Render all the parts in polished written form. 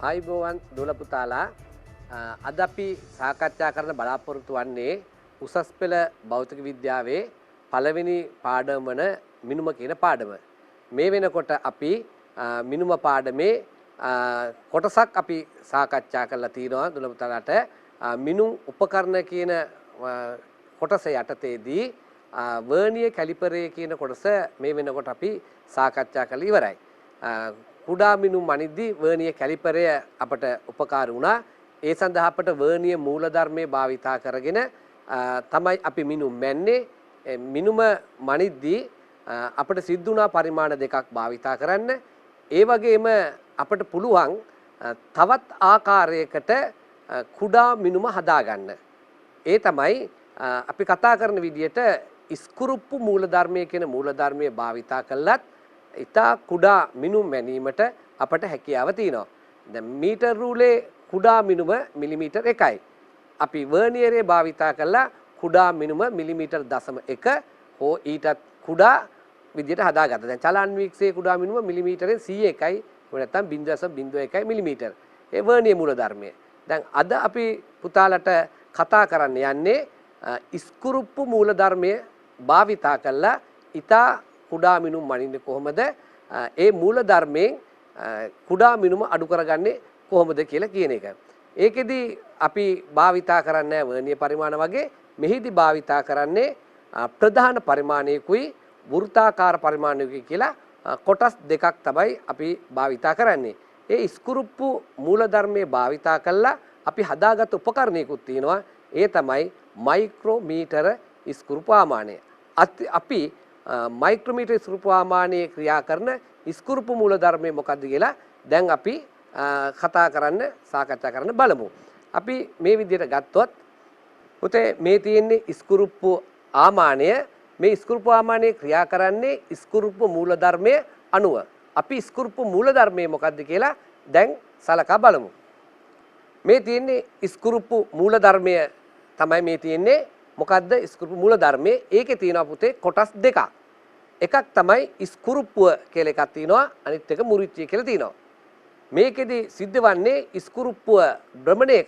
ආයිබෝවන් දුල පුතාලා අද අපි සාකච්ඡා කරන්න බලාපොරොත්තු වන්නේ උසස් පෙළ භෞතික විද්‍යාවේ පළවෙනි පාඩම වන මිනුම කියන පාඩම. මේ වෙනකොට අපි මිනුම පාඩමේ කොටසක් අපි සාකච්ඡා කරලා තියෙනවා දුල පුතාලාට. මිනුම් උපකරණ කියන කොටස යටතේදී වර්නියර් කැලිපරේ කියන කොටස මේ වෙනකොට අපි සාකච්ඡා කරලා ඉවරයි. කුඩා මිනුම් මනිද්දී වර්නියර් කැලිපරය අපට උපකාර වුණා. ඒ සඳහා අපට වර්නියර් මූලධර්මයේ භාවිතා කරගෙන තමයි අපි මිනුම් මැන්නේ. මිනුම මනිද්දී අපට සිද්ධ වුණා පරිමාණ දෙකක් භාවිතා කරන්න. ඒ වගේම අපට පුළුවන් තවත් ආකාරයකට කුඩා මිනුම හදාගන්න. ඒ තමයි අපි කතා කරන විදිහට ඉස්කුරුප්පු මූලධර්මයේ කියන මූලධර්මයේ භාවිතා කළත් ඉතා කුඩා මිනුම් මැනීමට අපට හැකියාව තියෙනවා. දැන් මීටර් රූලේ කුඩා මිනුම මිලිමීටර් 1යි. අපි වර්නියරේ භාවිතා කළා කුඩා මිනුම මිලිමීටර් 0.1 හෝ ඊටත් කුඩා විදිහට හදාගත්තා. දැන් චලන් වීක්ෂයේ කුඩා මිනුම මිලිමීටරෙන් 100යි. ඒ නැත්තම් 0.01 මිලිමීටර්. ඒ වර්නියර් මූලධර්මය. දැන් අද අපි පුතාලට කතා කරන්න යන්නේ ඉස්කුරුප්පු මූලධර්මයේ භාවිතා කළා ඉතා කුඩා මිනුම් මනින්නේ කොහොමද? ඒ මූල ධර්මයෙන් කුඩා මිනුම අඩු කරගන්නේ කොහොමද කියලා කියන එක. ඒකෙදි අපි භාවිතා කරන්නේ වර්නියර් පරිමාණ වගේ මෙහිදී භාවිතා කරන්නේ ප්‍රධාන පරිමාණයකුයි වෘත්තාකාර පරිමාණයකුයි කියලා කොටස් දෙකක් තමයි අපි භාවිතා කරන්නේ. ඒ ඉස්කුරුප්පු මූල ධර්මයේ භාවිතා කළා අපි හදාගත් උපකරණයකුත් තියෙනවා. ඒ තමයි මයික්‍රෝමීටර ඉස්කුරුප්පු ආමානය. අපි මයික්‍රෝමීටර ඉස්කුරුප්පු ආමානයේ ක්‍රියා කරන ඉස්කුරුප්පු මූලධර්මය මොකක්ද කියලා දැන් අපි සාකච්ඡා කරන්න බලමු. අපි මේ විදිහට ගත්තොත් පුතේ මේ තියෙන්නේ ඉස්කුරුප්පු ආමානය. මේ ඉස්කුරුප්පු ආමානයේ ක්‍රියා කරන්නේ ඉස්කුරුප්පු මූලධර්මයේ අනුව. අපි ඉස්කුරුප්පු මූලධර්මය මොකක්ද කියලා දැන් සලකා බලමු. මේ තියෙන්නේ ඉස්කුරුප්පු මූලධර්මය තමයි මේ තියෙන්නේ. මොකද්ද ඉස්කුරුප්පු මූලධර්මයේ? ඒකේ තියෙනවා පුතේ කොටස් දෙකක්. එකක් තමයි ඉස්කුරුප්පුව කියලා එකක් තියෙනවා. අනිත් එක මුරිච්චිය කියලා තියෙනවා. මේකෙදි සිද්ධ වන්නේ ඉස්කුරුප්පුව භ්‍රමණය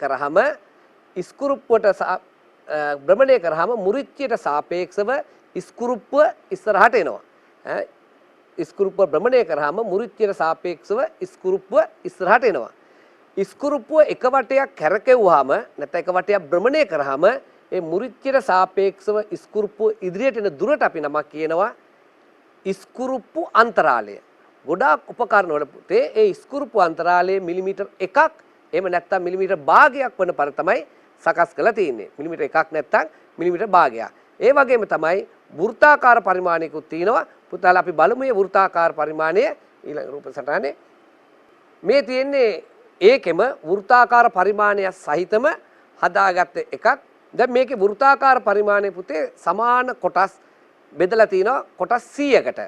කරාම මුරිච්චියට සාපේක්ෂව ඉස්කුරුප්පුව ඉස්සරහට එනවා. ඉස්කුරුප්පුව භ්‍රමණය කරාම මුරිච්චියට සාපේක්ෂව ඉස්කුරුප්පුව ඉස්සරහට එනවා. ඉස්කුරුප්පුව එක වටයක් කැරකෙව්වහම නැත්නම් එක වටයක් භ්‍රමණය කරාම ඒ මුරිච්චියට සාපේක්ෂව ඉස්කුරුප්පුව ඉදිරියට එන දුරට අපි නමක් කියනවා ඉස්කුරුප්පු අන්තරාලය. ගොඩාක් උපකරණ වල පුතේ ඒ ඉස්කුරුප්පු අන්තරාලය මිලිමීටර් 1ක් එහෙම නැත්නම් මිලිමීටර් භාගයක් වන පර තමයි සකස් කරලා තියෙන්නේ. මිලිමීටර් 1ක් නැත්නම් මිලිමීටර් භාගයක්. ඒ වගේම තමයි වෘත්තාකාර පරිමාණයකුත් තියෙනවා. පුතාලා අපි බලමු මේ වෘත්තාකාර පරිමාණය ඊළඟ රූප සටහනේ. මේ තියෙන්නේ ඒකෙම වෘත්තාකාර පරිමාණය සහිතම හදාගත්ත එකක්. දැන් මේකේ වෘත්තාකාර පරිමාණය පුතේ සමාන කොටස් බෙදලා තිනවා කොටස් 100කට.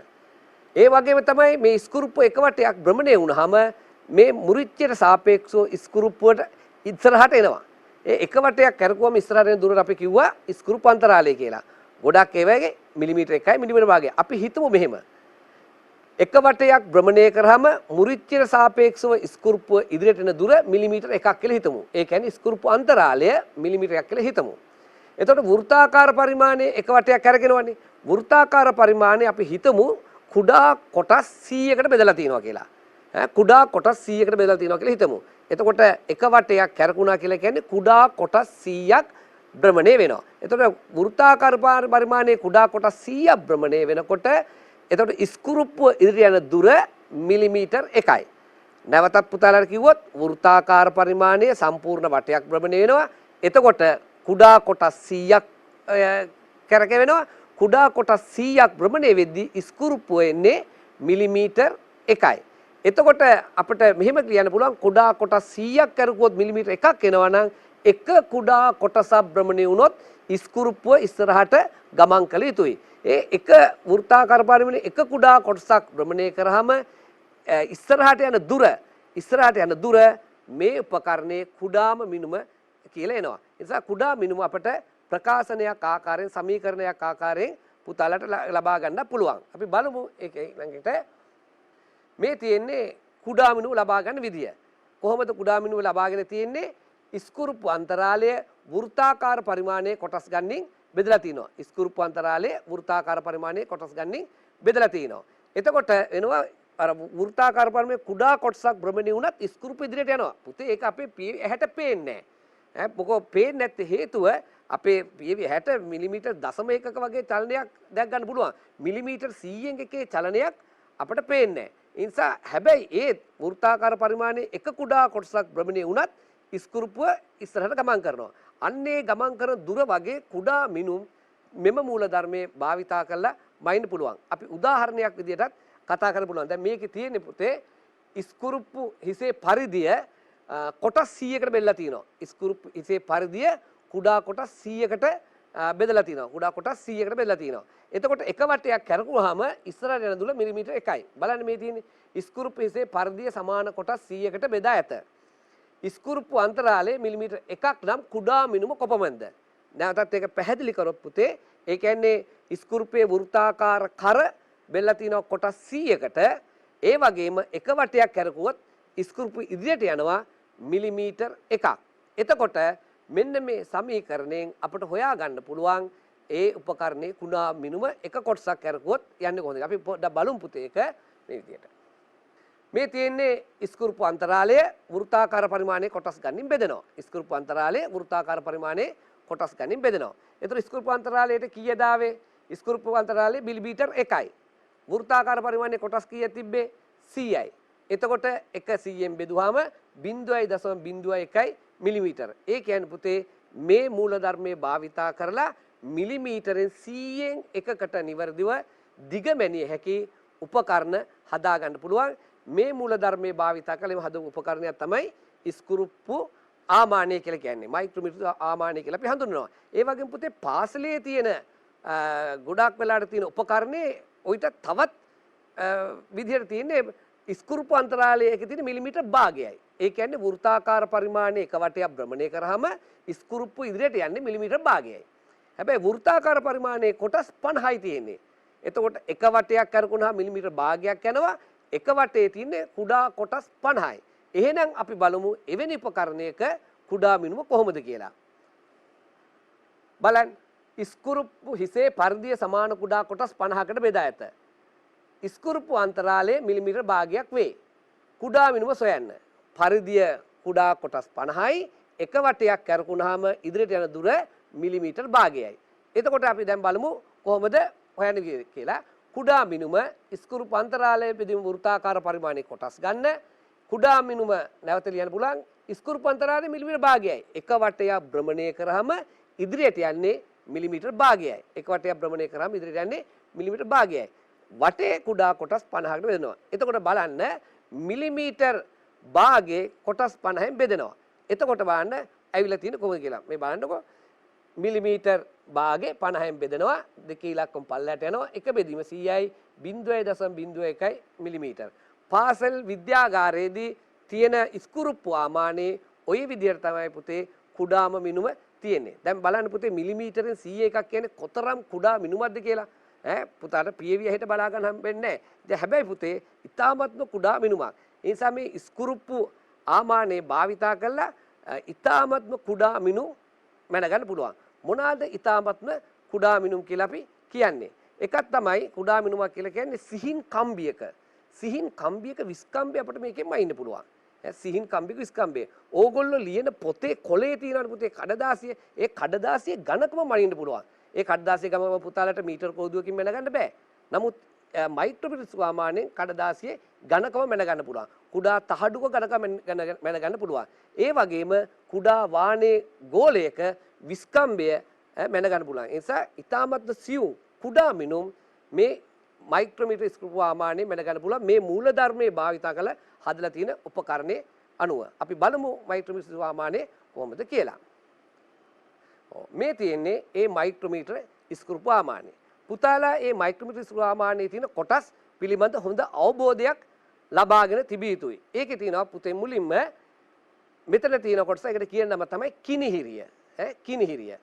ඒ වගේම තමයි මේ ඉස්කුරුප්පුව එක වටයක් භ්‍රමණය වුණාම මේ මුරිච්චියට සාපේක්ෂව ඉස්කුරුප්පුවට ඉස්සරහට එනවා. ඒ එක වටයක් කරකුවම ඉස්සරහට එන දුරට අපි කිව්වා ඉස්කුරුප්පු අන්තරාලය කියලා. ගොඩක් ඒ වගේ මිලිමීටර් 1යි මිලිමීටර් භාගය. අපි හිතමු මෙහෙම. එක වටයක් භ්‍රමණය කරාම මුරිච්චියට සාපේක්ෂව ඉස්කුරුප්පුව ඉදිරියට එන දුර මිලිමීටර් 1ක් කියලා හිතමු. ඒ කියන්නේ ඉස්කුරුප්පු අන්තරාලය මිලිමීටර් 1ක් කියලා හිතමු. එතකොට වෘත්තාකාර පරිමාණය එක වටයක් අරගෙනවනේ. වෘත්තාකාර පරිමාණය අපි හිතමු කුඩා කොටස් 100කට බෙදලා තියෙනවා කියලා. කුඩා කොටස් 100කට බෙදලා තියෙනවා කියලා හිතමු. එතකොට එක වටයක් කැරකුණා කියලා කියන්නේ කුඩා කොටස් 100ක් භ්‍රමණය වෙනවා. එතකොට වෘත්තාකාර පරිමාණයේ කුඩා කොටස් 100ක් භ්‍රමණය වෙනකොට එතකොට ඉස්කුරුප්පුව ඉදිරිය යන දුර මිලිමීටර් 1යි. නැවතත් පුතාලාට කිව්වොත් වෘත්තාකාර පරිමාණය සම්පූර්ණ වටයක් භ්‍රමණය වෙනවා. එතකොට කුඩා කොටස් 100ක් කැරකෙවෙනවා. කුඩා කොටස් 100ක් භ්‍රමණය වෙද්දී ඉස්කුරුප්පුව එන්නේ මිලිමීටර් 1යි. එතකොට අපිට මෙහෙම කියන්න පුළුවන් කුඩා කොටස් 100ක් කැරකුවොත් මිලිමීටර් 1ක් එනවා නම් එක කුඩා කොටසක් භ්‍රමණය වුණොත් ඉස්කුරුප්පුව ඉස්සරහට ගමන් කළ යුතුයි. ඒ එක වෘත්තාකාර පරිමාණයේ එක කුඩා කොටසක් භ්‍රමණය කරාම ඉස්සරහට යන දුර මේ උපකරණයේ කුඩාම මිනුම කියලා එනවා. ඒ නිසා කුඩා මිනුම අපට ප්‍රකාශනයක් ආකාරයෙන් සමීකරණයක් ආකාරයෙන් පුතාලට ලබා ගන්න පුළුවන්. අපි බලමු ඒකේ ළඟට මේ තියෙන්නේ කුඩා මිනුම ලබා ගන්න විදිය. කොහොමද කුඩා මිනුම ලබාගෙන තියෙන්නේ? ඉස්කුරුප්පු අන්තරාලය වෘත්තාකාර පරිමාණයේ කොටස් ගන්නින් බෙදලා තිනවා. ඉස්කුරුප්පු අන්තරාලය වෘත්තාකාර පරිමාණයේ කොටස් ගන්නින් බෙදලා තිනවා. එතකොට වෙනවා අර වෘත්තාකාර පරිමාණයේ කුඩා කොටසක් භ්‍රමණය වුණත් ඉස්කුරුප්පු ඉදිරියට යනවා. පුතේ ඒක අපේ ඇහැට පේන්නේ නැහැ. මොකෝ පේන්නේ නැත්තේ හේතුව අපේ පියවි 60 මිලිමීටර් දශම එකක වගේ චලනයක් දැක් ගන්න පුළුවන්. මිලිමීටර් 100න් එකේ චලනයක් අපිට පේන්නේ නැහැ. ඒ නිසා හැබැයි ඒ වෘත්තාකාර පරිමාණයේ එක කුඩා කොටසක් භ්‍රමණය වුණත් ඉස්කුරුප්පුව ඉස්සරහට ගමන් කරනවා. අන්නේ ගමන් කරන දුර වගේ කුඩා මිනුම් මෙම මූල ධර්මයේ භාවිතා කරලා මයින්න පුළුවන්. අපි උදාහරණයක් විදිහටත් කතා කරන්න පුළුවන්. දැන් මේකේ තියෙන්නේ පුතේ ඉස්කුරුප්පු හිසේ පරිධිය කොටස් 100කට බෙදලා තියෙනවා. ඉස්කුරුප්පු හිසේ පරිධිය කුඩා කොටස් 100කට බෙදලා තියෙනවා. කුඩා කොටස් 100කට බෙදලා තියෙනවා. එතකොට එක වටයක් කරකුවාම ඉස්සරහට යන දුර මිලිමීටර් 1යි. බලන්න මේ තියෙන්නේ ඉස්කුරුප්පු හිසේ පරිධිය සමාන කොටස් 100කට බෙදා ඇත. ඉස්කුරුප්පු අන්තරාලය මිලිමීටර් 1ක් නම් කුඩා මිනුම කොපමණද? නැවතත් ඒක පැහැදිලි කරොත් පුතේ ඒ කියන්නේ ඉස්කුරුප්පේ වෘත්තාකාර කර බෙල්ලා තියෙන කොටස් 100කට ඒ වගේම එක වටයක් කරකුවොත් ඉස්කුරුප්පු ඉදිරියට යනවා මිලිමීටර් 1ක්. එතකොට මෙන්න මේ සමීකරණයෙන් අපිට හොයා ගන්න පුළුවන් ඒ උපකරණේ කුඩා මිනුම එක කොටසක් කරකුවොත් යන්නේ කොහොමද? අපි බලමු පුතේ ඒක මේ විදියට. මේ තියෙන්නේ ඉස්කුරුප්පු අන්තරාලය වෘත්තාකාර පරිමාණයේ කොටස් ගන්නින් බෙදෙනවා. ඉස්කුරුප්පු අන්තරාලය වෘත්තාකාර පරිමාණයේ කොටස් ගන්නින් බෙදෙනවා. ඒතර ඉස්කුරුප්පු අන්තරාලයට කීයද ආවේ? ඉස්කුරුප්පු අන්තරාලය මිලිමීටර් 1යි. වෘත්තාකාර පරිමාණයේ කොටස් කීයක් තිබ්බේ? 100යි. එතකොට 100ෙන් බෙදුවාම 0.01 මිලිමීටර. ඒ කියන්නේ පුතේ මේ මූල ධර්මයේ භාවිතා කරලා මිලිමීටරෙන් 100න් එකකට නිවැරදිව දිගමැනිය හැකි උපකරණ හදා ගන්න පුළුවන්. මේ මූල ධර්මයේ භාවිතා කළේම හදපු උපකරණයක් තමයි ඉස්කුරුප්පු ආමානය කියලා කියන්නේ. මයික්‍රොමීටර් ආමානය කියලා අපි හඳුන්වනවා. ඒ වගේම පුතේ පාසලේ තියෙන ගොඩාක් වෙලාවට තියෙන උපකරණේ ඔయిత තවත් විදිහට තියෙන්නේ ඉස්කුරුප්පු අන්තරාලයක තියෙන මිලිමීටර් භාගයයි. ඒ කියන්නේ වෘත්තාකාර පරිමාණයේ එක වටයක් භ්‍රමණය කරාම ඉස්කුරුප්පු ඉදිරියට යන්නේ මිලිමීටර් භාගයයි. හැබැයි වෘත්තාකාර පරිමාණයේ කොටස් 50යි තියෙන්නේ. එතකොට එක වටයක් කරකුණා මිලිමීටර් භාගයක් යනවා. එක වටේ තියෙන කුඩා කොටස් 50යි. එහෙනම් අපි බලමු එවැනි උපකරණයක කුඩා මිනුම කොහොමද කියලා. බලන්න ඉස්කුරුප්පු හිසේ පරිධිය සමාන කුඩා කොටස් 50කට බෙදා ඇත. ඉස්කුරුප්පු අන්තරාලය මිලිමීටර් භාගයක් වේ. කුඩා මිනුම සොයන්න. පරිධිය කුඩා කොටස් 50යි. එක වටයක් කරකුණාම ඉදිරියට යන දුර මිලිමීටර් භාගයයි. එතකොට අපි දැන් බලමු කොහොමද හොයන්නේ කියලා. කුඩා මිනුම ඉස්කුරුප්පු අන්තරාලයේ බෙදීම වෘත්තාකාර පරිමාණයේ කොටස් ගන්න. කුඩා මිනුම නැවත ලියන්න පුළුවන් ඉස්කුරුප්පු අන්තරාලයේ මිලිමීටර් භාගයයි. එක වටයක් භ්‍රමණය කරාම ඉදිරියට යන්නේ මිලිමීටර් භාගයයි. එක වටයක් භ්‍රමණය කරාම ඉදිරියට යන්නේ මිලිමීටර් භාගයයි. වටේ කුඩා කොටස් 50කට බෙදෙනවා. එතකොට බලන්න මිලිමීටර් භාගයේ කොටස් 50න් බෙදෙනවා. එතකොට බලන්න ඇවිල්ලා තියෙන කොහොමද කියලා. මේ බලන්නකෝ. මිලිමීටර් භාගේ 50න් බෙදෙනවා. දෙකේ ඉලක්කම් පල්ලයට යනවා. එක බෙදීම 100යි 0.01 මිලිමීටර්. පාසල් විද්‍යාගාරයේදී තියෙන ඉස්කුරුප්පු ආමානයේ ওই විදිහට තමයි පුතේ කුඩාම මිනුම තියෙන්නේ. දැන් බලන්න පුතේ මිලිමීටරෙන් 100 එකක් කියන්නේ කොතරම් කුඩා මිනුමක්ද කියලා. පුතාට පියවි ඇහිට බලා ගන්න හම්බෙන්නේ නැහැ. හැබැයි පුතේ ඊ타මත්ම කුඩා මිනුමක්. ඒ නිසා මේ ඉස්කුරුප්පු ආමානයේ භාවිතා කරලා ඊ타මත්ම කුඩා මිනු මැනගන්න පුළුවන්. මොනවාද ඊ타මත්ම කුඩා මිනුම් කියලා අපි කියන්නේ? එකක් තමයි කුඩා මිනුමක් කියලා කියන්නේ සිහින් කම්බියක. සිහින් කම්බියක විස්කම්බය අපිට මේකෙන්ම ඉන්න පුළුවන්. සිහින් කම්බියක විස්කම්බය. ඕගොල්ලෝ ලියන පොතේ කොලේ තියෙනවනේ පුතේ කඩදාසිය. ඒ කඩදාසිය ඝනකම මනින්න පුළුවන්. ඒ කඩදාසිය ගමම පුතාලට මීටර් කෝදුවකින් මැනගන්න බෑ. නමුත් මයික්‍රොමීටර් ස්වාමානෙන් කඩදාසියේ ඝනකම මැනගන්න පුළුවන්. කුඩා තහඩුක ඝනකම මැනගන්න පුළුවන්. ඒ වගේම කුඩා වානේ ගෝලයක විස්කම්බය මැනගන්න පුළුවන්. ඒ නිසා ඊ타මත්ම සියුම් කුඩා මිනුම් මේ මයික්‍රොමීටර් ස්වාමානෙන් මැනගන්න පුළුවන්. මේ මූල ධර්මයේ භාවිතා කරලා හදලා තියෙන උපකරණේ අනුව. අපි බලමු මයික්‍රොමීටර් ස්වාමානේ කොහොමද කියලා. මේ තියෙන්නේ ඒ මයික්‍රොමීටර් ඉස්කුරුප්පු ආමානය. පුතාලා ඒ මයික්‍රොමීටර් ඉස්කුරුප්පු ආමානයේ තියෙන කොටස් පිළිබඳ හොඳ අවබෝධයක් ලබාගෙන තිබිය යුතුයි. ඒකේ තියෙනවා පුතේ මුලින්ම මෙතන තියෙන කොටස ඒකට කියන නම තමයි කිනිහිරිය. කිනිහිරිය.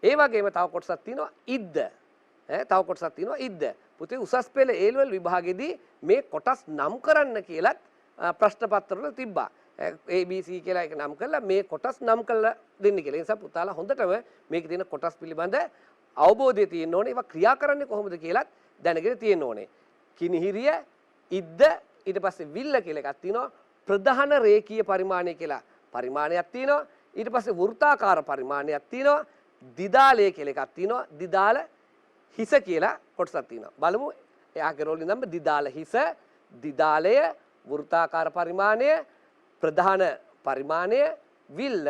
ඒ වගේම තව කොටසක් තියෙනවා ඉද්ද. තව කොටසක් තියෙනවා ඉද්ද. පුතේ උසස් පෙළ A level විභාගෙදී මේ කොටස් නම් කරන්න කියලත් ප්‍රශ්න පත්‍රවල තිබ්බා. ABC කියලා එක නම් කරලා මේ කොටස් නම් කරලා දෙන්න කියලා. ඒ නිසා පුතාලා හොඳටම මේකේ තියෙන කොටස් පිළිබඳ අවබෝධය තියෙන්න ඕනේ. ඒවා ක්‍රියා කරන්නේ කොහොමද කියලාත් දැනගෙන තියෙන්න ඕනේ. කිනිහිරිය, ඉද්ද, ඊට පස්සේ විල්ල කියලා එකක් තියෙනවා. ප්‍රධාන රේඛීය පරිමාණය කියලා පරිමාණයක් තියෙනවා. ඊට පස්සේ වෘත්තාකාර පරිමාණයක් තියෙනවා. දිදාලය කියලා එකක් තියෙනවා. දිදාල හිස කියලා කොටසක් තියෙනවා. බලමු එයාගේ රෝල් නම්බර් දිදාල හිස, දිදාලය, වෘත්තාකාර පරිමාණය, ප්‍රධාන පරිමාණය, විල්ල,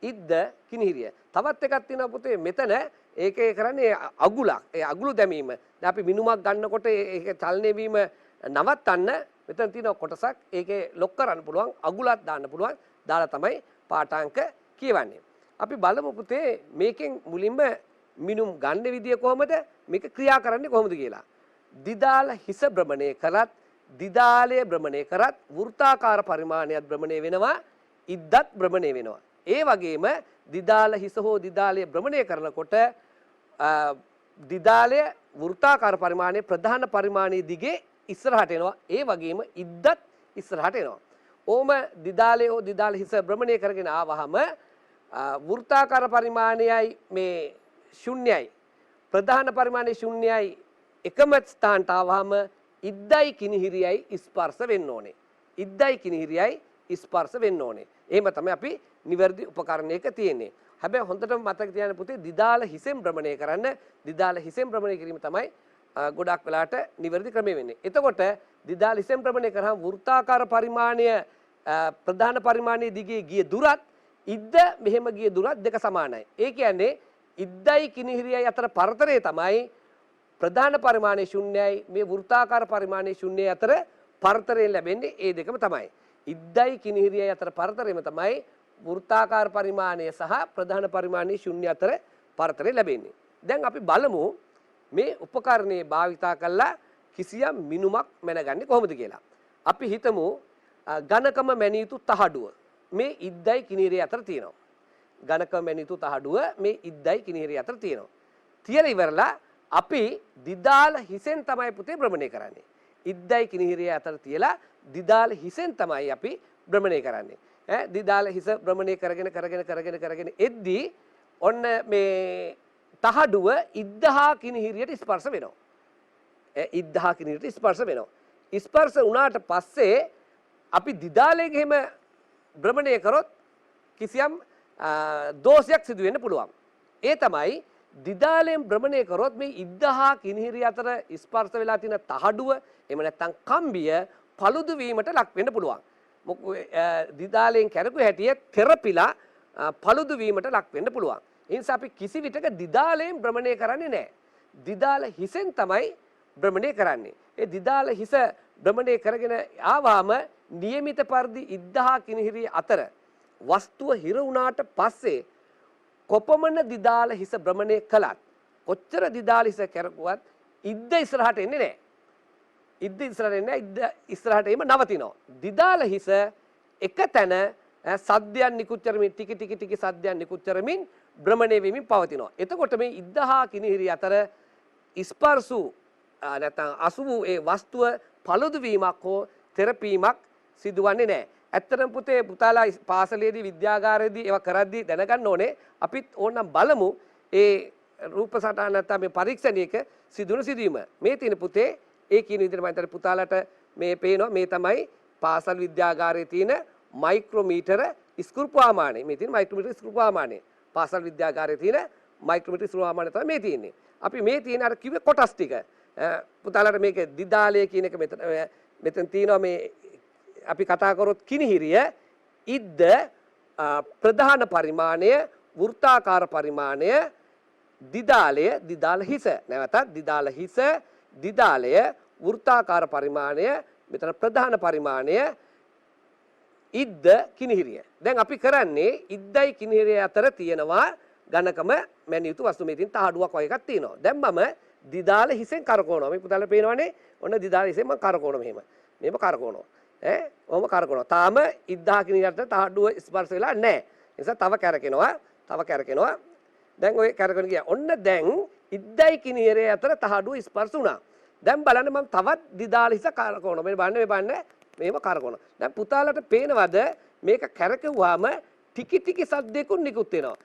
ඉද්ද, කිනිහිරිය. තවත් එකක් තියෙනවා පුතේ මෙතන ඒකේ කරන්නේ අගුලක්. ඒ අගුළු දැමීම. දැන් අපි මිනුමක් ගන්නකොට ඒක චලනය වීම නවත්තන්න මෙතන තියෙන කොටසක් ඒකේ ලොක් කරන්න පුළුවන්, අගුලක් දාන්න පුළුවන්. දාලා තමයි පාඨාංක කියවන්නේ. අපි බලමු පුතේ මේකෙන් මුලින්ම මිනුම් ගන්න විදිය කොහොමද? මේක ක්‍රියා කරන්නේ කොහොමද කියලා. දිදාල හිස භ්‍රමණය කරත්, දිදාලය භ්‍රමණය කරත් වෘත්තාකාර පරිමාණයක් භ්‍රමණය වෙනවා, ඉද්දත් භ්‍රමණය වෙනවා. ඒ වගේම දිදාල හිස හෝ දිදාලය භ්‍රමණය කරනකොට දිදාලය වෘත්තාකාර පරිමාණයේ ප්‍රධාන පරිමාණයේ දිගේ ඉස්සරහට එනවා. ඒ වගේම ඉද්දත් ඉස්සරහට එනවා. ඕම දිදාලය හෝ දිදාල හිස භ්‍රමණය කරගෙන ආවහම වෘත්තාකාර පරිමාණයයි මේ ශුන්‍යයි ප්‍රධාන පරිමාණයේ ශුන්‍යයි එකම ස්ථානට ආවහම ඉද්දයි කිනිහිරියයි ස්පර්ශ වෙන්න ඕනේ. ඉද්දයි කිනිහිරියයි ස්පර්ශ වෙන්න ඕනේ. එහෙම තමයි අපි නිවැරදි උපකරණයක තියෙන්නේ. හැබැයි හොඳටම මතක තියාගන්න පුතේ දිදාල හිසෙන් භ්‍රමණය කරන්න. දිදාල හිසෙන් භ්‍රමණය කිරීම තමයි ගොඩක් වෙලාට නිවැරදි ක්‍රමය වෙන්නේ. එතකොට දිදාල හිසෙන් භ්‍රමණය කරාම වෘත්තාකාර පරිමාණය ප්‍රධාන පරිමාණයේ දිගේ ගිය දුරත් ඉද්ද මෙහෙම ගිය දුරත් දෙක සමානයි. ඒ කියන්නේ ඉද්දයි කිනිහිරියයි අතර පරතරය තමයි ප්‍රධාන පරිමාණයේ ශුන්‍යයි මේ වෘත්තාකාර පරිමාණයේ ශුන්‍යයි අතර පරතරයෙන් ලැබෙන්නේ ඒ දෙකම තමයි. ඉද්දයි කිනිහිරියයි අතර පරතරයම තමයි වෘත්තාකාර පරිමාණය සහ ප්‍රධාන පරිමාණයේ ශුන්‍ය අතර පරතරය ලැබෙන්නේ. දැන් අපි බලමු මේ උපකරණයේ භාවිතා කරලා කිසියම් මිනුමක් මැනගන්නේ කොහොමද කියලා. අපි හිතමු ඝනකම මැනිය යුතු තහඩුව මේ ඉද්දයි කිනිහිරිය අතර තියෙනවා. ඝනකම මැනිය යුතු තහඩුව මේ ඉද්දයි කිනිහිරිය අතර තියෙනවා. තියලා ඉවරලා අපි දිදාල හිසෙන් තමයි පුතේ භ්‍රමණය කරන්නේ. ඉද්දයි කිනිහිරිය අතර තියලා දිදාල හිසෙන් තමයි අපි භ්‍රමණය කරන්නේ. දිදාල හිස භ්‍රමණය කරගෙන එද්දී ඔන්න මේ තහඩුව ඉද්දහා කිනිහිරියට ස්පර්ශ වෙනවා. ඉද්දහා කිනිහිරියට ස්පර්ශ වෙනවා. ස්පර්ශ වුණාට පස්සේ අපි දිදාලයෙන් එහෙම භ්‍රමණය කරොත් කිසියම් දෝෂයක් සිදු වෙන්න පුළුවන්. ඒ තමයි දිදාලයෙන් භ්‍රමණය කරොත් මේ ඉද්දහා කිනිහිරිය අතර ස්පර්ශ වෙලා තියෙන තහඩුව එහෙම නැත්නම් කම්බිය paludu වීමට ලක් වෙන්න පුළුවන්. දිදාලයෙන් කැරකු හැටිය තෙරපිලා paludu වීමට ලක් වෙන්න පුළුවන්. ඒ නිසා අපි කිසි විටක දිදාලයෙන් භ්‍රමණය කරන්නේ නැහැ. දිදාල හිසෙන් තමයි භ්‍රමණය කරන්නේ. ඒ දිදාල හිස භ්‍රමණය කරගෙන ආවම નિયમિત පරිදි ඉද්දහා කිනිහිරිය අතර වස්තුව හිර වුණාට පස්සේ කොපමණ දිදාල හිස භ්‍රමණය කළත් කොච්චර දිදාල හිස කැරකුවත් ඉද්ද ඉස්සරහට එන්නේ නැහැ. ඉද්ද ඉස්සරහට එන්නේ නැහැ. ඉද්ද ඉස්සරහට එීම නවතිනවා. දිදාල හිස එක තැන සද්දයන් නිකුත් කරමින් ටික සද්දයන් නිකුත් කරමින් භ්‍රමණය වෙමින් පවතිනවා. එතකොට මේ ඉද්දහා කිනිහිරිය අතර ස්පර්ශු නැත්නම් අසු වූ ඒ වස්තුව paludu වීමක් හෝ තෙරපීමක් සිදුවන්නේ නැහැ. ඇත්තටම පුතේ පුතාලා පාසලේදී විද්‍යාගාරයේදී ඒවා කරද්දී දැනගන්න ඕනේ අපිත් ඕනනම් බලමු ඒ රූප සටහන නැත්නම් මේ පරීක්ෂණයක සිදුවන සිදුවීම. මේ තියෙන පුතේ ඒ කියන විදිහට මම හිතන්නේ පුතාලට මේ පේනවා මේ තමයි පාසල් විද්‍යාගාරයේ තියෙන මයික්‍රෝමීටර ස්කෘප්වාමානය. මේ තියෙන මයික්‍රෝමීටර ස්කෘප්වාමානය. පාසල් විද්‍යාගාරයේ තියෙන මයික්‍රෝමීටර ස්කෘප්වාමානය තමයි මේ තියෙන්නේ. අපි මේ තියෙන අර කිව්වේ කොටස් ටික. පුතාලට මේක දිදාලය කියන එක මෙතන තියෙනවා මේ අපි කතා කරොත් කිනිහිරිය ඉද්ද ප්‍රධාන පරිමාණය වෘත්තාකාර පරිමාණය දිදාලය දිදාල හිස නැවතත් දිදාල හිස දිදාලය වෘත්තාකාර පරිමාණය මෙතන ප්‍රධාන පරිමාණය ඉද්ද කිනිහිරිය. දැන් අපි කරන්නේ ඉද්දයි කිනිහිරිය අතර තියෙනවා ඝනකම මැනිය යුතු වස්තු මේ තියෙන තහඩුවක් වගේ එකක් තියෙනවා. දැන් මම දිදාල හිසෙන් කරකවනවා. මේ පුතාලට පේනවනේ ඔන්න දිදාල හිසෙන් මම කරකවනවා මෙහෙම. මෙහෙම කරකවනවා. ඔහොම කරකවනවා. තාම ඉද්දා කිනිහිරියට තහඩුව ස්පර්ශ වෙලා නැහැ. ඒ නිසා තව කැරකෙනවා. දැන් ඔය කැරකෙන ගියා. ඔන්න දැන් ඉද්දයි කිනිහිරිය අතර තහඩුව ස්පර්ශ වුණා. දැන් බලන්න මම තවත් දිදාල හිස කරකවනවා. මේ බලන්න මෙහෙම කරකවනවා. දැන් පුතාලට පේනවද මේක කැරකුවාම ටිකි ටිකි සද්දයකුත් නිකුත් වෙනවා.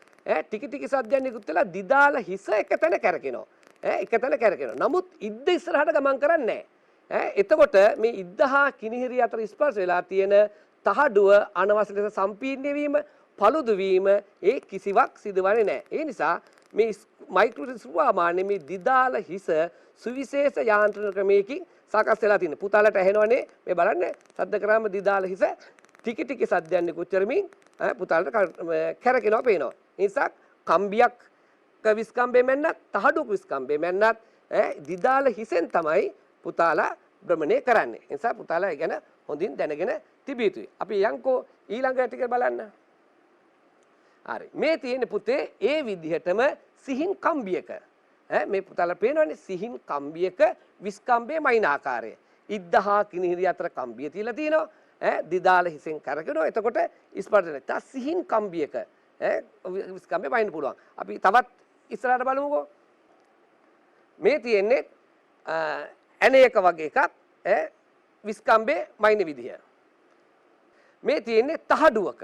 ටිකි ටිකි සද්දයක් නිකුත් වෙලා දිදාල හිස එකතැන කැරකෙනවා. එකතැන කැරකෙනවා. නමුත් ඉද්ද ඉස්සරහට ගමන් කරන්නේ නැහැ. එතකොට මේ ඉද්ද හා කිනිහිරිය අතර ස්පර්ශ වෙලා තියෙන තහඩුව අනවශ්‍ය ලෙස සම්පීර්ණ වීම, paludu වීම ඒ කිසිවක් සිදුවන්නේ නැහැ. ඒ නිසා මේ මයික්‍රෝස්කෝපමානේ මේ දිදාල හිස සුවිශේෂ යාන්ත්‍රණ ක්‍රමයකින් සකස් වෙලා තියෙන. පුතාලට ඇහෙනවනේ මේ බලන්න සද්ද කරාම දිදාල හිස ටිකි ටිකි සද්දයන් නිකුත් කරමින් පුතාලට කැරකෙනවා පේනවා. ඒ නිසා කම්බියක් විස්කම්බේ මැන්නත් තහඩුවක විස්කම්බේ මැන්නත් දිදාල හිසෙන් තමයි පුතාලා භ්‍රමණය කරන්නේ. ඒ නිසා පුතාලා ගැන හොඳින් දැනගෙන තිබිය යුතුයි. අපි යන්කෝ ඊළඟ ටික බලන්න. හරි. මේ තියෙන පුතේ ඒ විදිහටම සිහින් කම්බියක මේ පුතාලා පේනවනේ සිහින් කම්බියක විස්කම්බේ මයින් ආකාරය. ඉද්දහා කිනිහිරිය අතර කම්බිය තියලා තියෙනවා. දිදාල හිසෙන් කරකිනවා. එතකොට ස්පර්ශ වෙනවා. සිහින් කම්බියක විස්කම්බේ මයින් පුළුවන්. අපි තවත් ඉස්සරහට බලමුකෝ. මේ තියෙන්නේ ඇණයක වගේ එකක් විස්කම්බේ මයින් විදිය. මේ තියෙන්නේ තහඩුවක.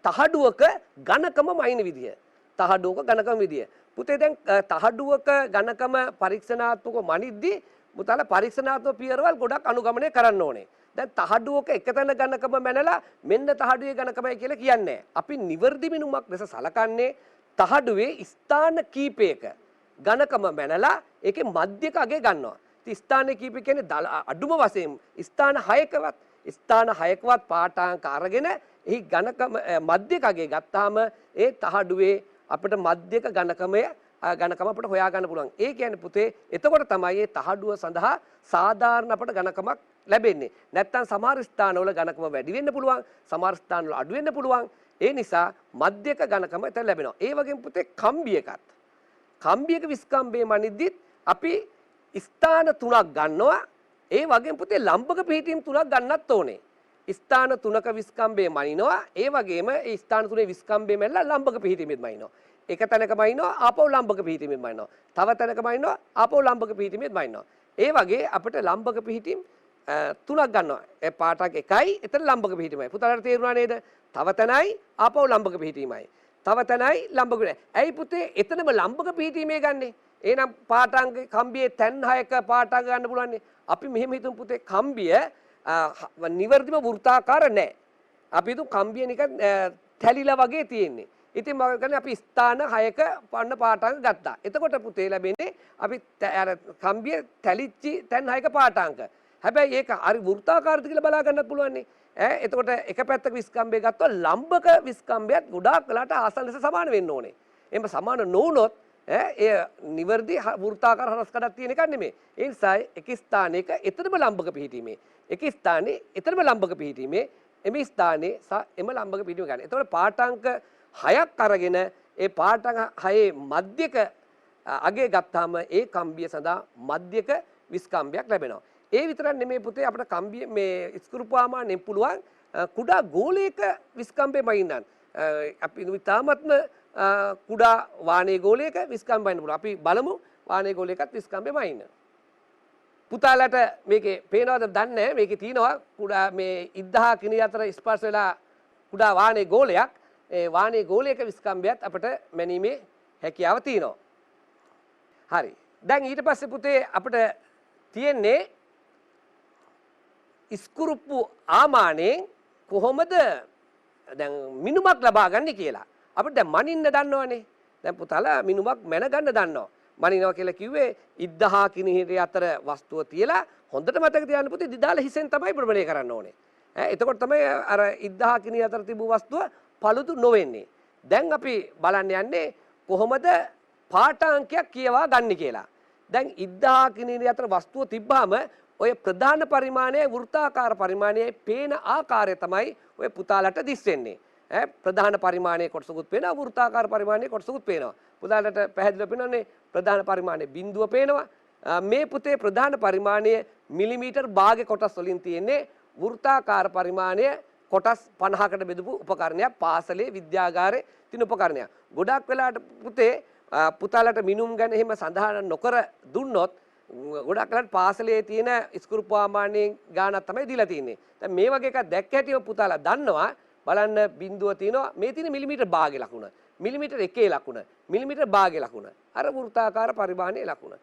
තහඩුවක ඝනකම මයින් විදිය. තහඩුවක ඝනකම විදිය. පුතේ දැන් තහඩුවක ඝනකම පරීක්ෂණාත්මකව මනිද්දී පුතාලා පරීක්ෂණාත්මක පියවරවල් ගොඩක් අනුගමනය කරන්න ඕනේ. දැන් තහඩුවක එකතැන ඝනකම මැනලා මෙන්න තහඩුවේ ඝනකමයි කියලා කියන්නේ. අපි නිවර්දි මිනුමක් ලෙස සලකන්නේ තහඩුවේ ස්ථාන කීපයක ඝනකම මැනලා ඒකේ මධ්‍යක අගය ගන්නවා. ඉතින් ස්ථාන කීපය කියන්නේ අඩුම වශයෙන් ස්ථාන 6කවත් පාඨාංක අරගෙන එහි ඝනකම මධ්‍යක අගය ගත්තාම ඒ තහඩුවේ අපිට මධ්‍යක ඝනකම අපිට හොයා ගන්න පුළුවන්. ඒ කියන්නේ පුතේ එතකොට තමයි මේ තහඩුව සඳහා සාධාරණ අපිට ඝනකමක් ලැබෙන්නේ. නැත්තම් සමහර ස්ථානවල ඝනකම වැඩි වෙන්න පුළුවන්, සමහර ස්ථානවල අඩු වෙන්න පුළුවන්. ඒ නිසා මධ්‍යක ඝනකම එතන ලැබෙනවා. ඒ වගේම පුතේ කම්බියක විස්කම්බේ මනිද්දිත් අපි ස්ථාන 3ක් ගන්නවා. ඒ වගේම පුතේ ලම්බක පිහිටීම් 3ක් ගන්නත් ඕනේ. ස්ථාන 3ක විස්කම්බේ මනිනවා. ඒ වගේම ඒ ස්ථාන 3 විස්කම්බේ මැල්ලා ලම්බක පිහිටීමෙත් මනිනවා. එක තැනක මනිනවා ආපහු ලම්බක පිහිටීමෙත් මනිනවා. තව තැනක මනිනවා ආපහු ලම්බක පිහිටීමෙත් මනිනවා. ඒ වගේ අපිට ලම්බක පිහිටීම් 3ක් ගන්නවා. ඒ පාටක් එකයි එතන ලම්බක පිහිටීමයි. පුතාලට තේරුණා නේද? තව තැනයි ආපහු ලම්බක පිහිටීමයි. තව තැනයි ලම්බක පිහිටීමයි. ඇයි පුතේ එතනම ලම්බක පිහිටීමේ ගන්නෙ? එහෙනම් පාඨාංග කම්බියේ තැන් 6ක පාඨාංග ගන්න පුළුවන්නේ. අපි මෙහෙම හිතමු පුතේ කම්බිය නිවර්දිම වෘත්තාකාර නැහැ. අපි හිතමු කම්බිය නිකන් තැලිලා වගේ තියෙන්නේ. ඉතින් මම කියන්නේ අපි ස්ථාන 6ක පන්න පාඨාංග ගත්තා. එතකොට පුතේ ලැබෙන්නේ අපි අර කම්බිය තැලිච්චි තැන් 6ක පාඨාංග. හැබැයි ඒක හරි වෘත්තාකාරද කියලා බලා ගන්නත් පුළුවන්නේ. එතකොට එක පැත්තක විස්කම්බය ගත්තොත් ලම්බක විස්කම්බයත් ගොඩාක් වෙලාට ආසන්න ලෙස සමාන වෙන්න ඕනේ. එහෙම සමාන නොවුනොත් එය නිවර්දි වෘත්තාකාර හරස්කඩක් තියෙන එකක් නෙමෙයි. ඒ නිසා එක ස්ථානයක එතරම් ලම්බක පිහිටීමේ එක ස්ථානයේ එතරම් ලම්බක පිහිටීමේ එමේ ස්ථානයේ එම ලම්බක පිහිටීම ගන්න. එතකොට පාඨාංක 6ක් අරගෙන ඒ පාඨාංක 6 මධ්‍යක අගය ගත්තාම ඒ කම්බිය සඳහා මධ්‍යක විස්කම්බයක් ලැබෙනවා. ඒ විතරක් නෙමෙයි පුතේ අපිට කම්බිය මේ ස්කෘපාමානෙන් පුළුවන් කුඩා ගෝලයක විස්කම්බේ මයින්නන්. අපි ඉතාමත්ම කුඩා වානේ ගෝලයක විස්කම්බේ මයින්න පුළුවන්. අපි බලමු වානේ ගෝලයකත් විස්කම්බේ මයින්න. පුතාලට මේකේ පේනවද දන්නේ නැහැ. මේකේ තියෙනවා කුඩා මේ ඉද්දහා කිනි අතර ස්පර්ශ වෙලා කුඩා වානේ ගෝලයක්. ඒ වානේ ගෝලයක විස්කම්බයත් අපිට මැනීමේ හැකියාව තියෙනවා. හරි. දැන් ඊට පස්සේ පුතේ අපිට තියෙන්නේ ඉස්කුරුප්පු ආමාණයෙන් කොහොමද දැන් මිනුමක් ලබා ගන්න කියලා. අපිට දැන් මනින්න දන්නවනේ. දැන් පුතාලා මිනුමක් මැන ගන්න දන්නවා. මනිනවා කියලා කිව්වේ ඉද්දහා කිනිහිරිය අතර වස්තුව තියලා හොඳට මතක තියාගන්න පුතේ දිදාල හිසෙන් තමයි ප්‍රබලය කරන්න ඕනේ. එතකොට තමයි අර ඉද්දහා කිනිහිරිය අතර තිබූ වස්තුව paludu නොවෙන්නේ. දැන් අපි බලන්න යන්නේ කොහොමද පාඨාංකයක් කියවා ගන්න කියලා. දැන් ඉද්දහා කිනිහිරිය අතර වස්තුව තිබ්බාම ඔය ප්‍රධාන පරිමාණය වෘත්තාකාර පරිමාණයේ පේන ආකාරය තමයි ඔය පුතාලට දිස් වෙන්නේ. ප්‍රධාන පරිමාණයේ කොටසකුත් පේනවා වෘත්තාකාර පරිමාණයේ කොටසකුත් පේනවා. පුතාලට පැහැදිලිව පේනවනේ ප්‍රධාන පරිමාණයේ බිඳුව පේනවා. මේ පුතේ ප්‍රධාන පරිමාණය මිලිමීටර් භාගයේ කොටස් වලින් තියෙන්නේ වෘත්තාකාර පරිමාණය කොටස් 50කට බෙදපු උපකරණයක් පාසලේ විද්‍යාගාරේ තියෙන උපකරණයක්. ගොඩක් වෙලාවට පුතේ පුතාලට මිනුම් ගැන එහෙම සඳහන් නොකර දුන්නොත් ගොඩක් වෙලාවට පාසලේ තියෙන ස්කෘපාමාණයෙන් ගානක් තමයි දීලා තියෙන්නේ. දැන් මේ වගේ එකක් දැක්ක හැටිව පුතාලා දන්නවා බලන්න බිඳුව තියෙනවා මේ තියෙන මිලිමීටර් භාගයේ ලකුණ. මිලිමීටර් 1 ලකුණ. මිලිමීටර් භාගයේ ලකුණ. අර වෘත්තාකාර පරිමාණයේ ලකුණ.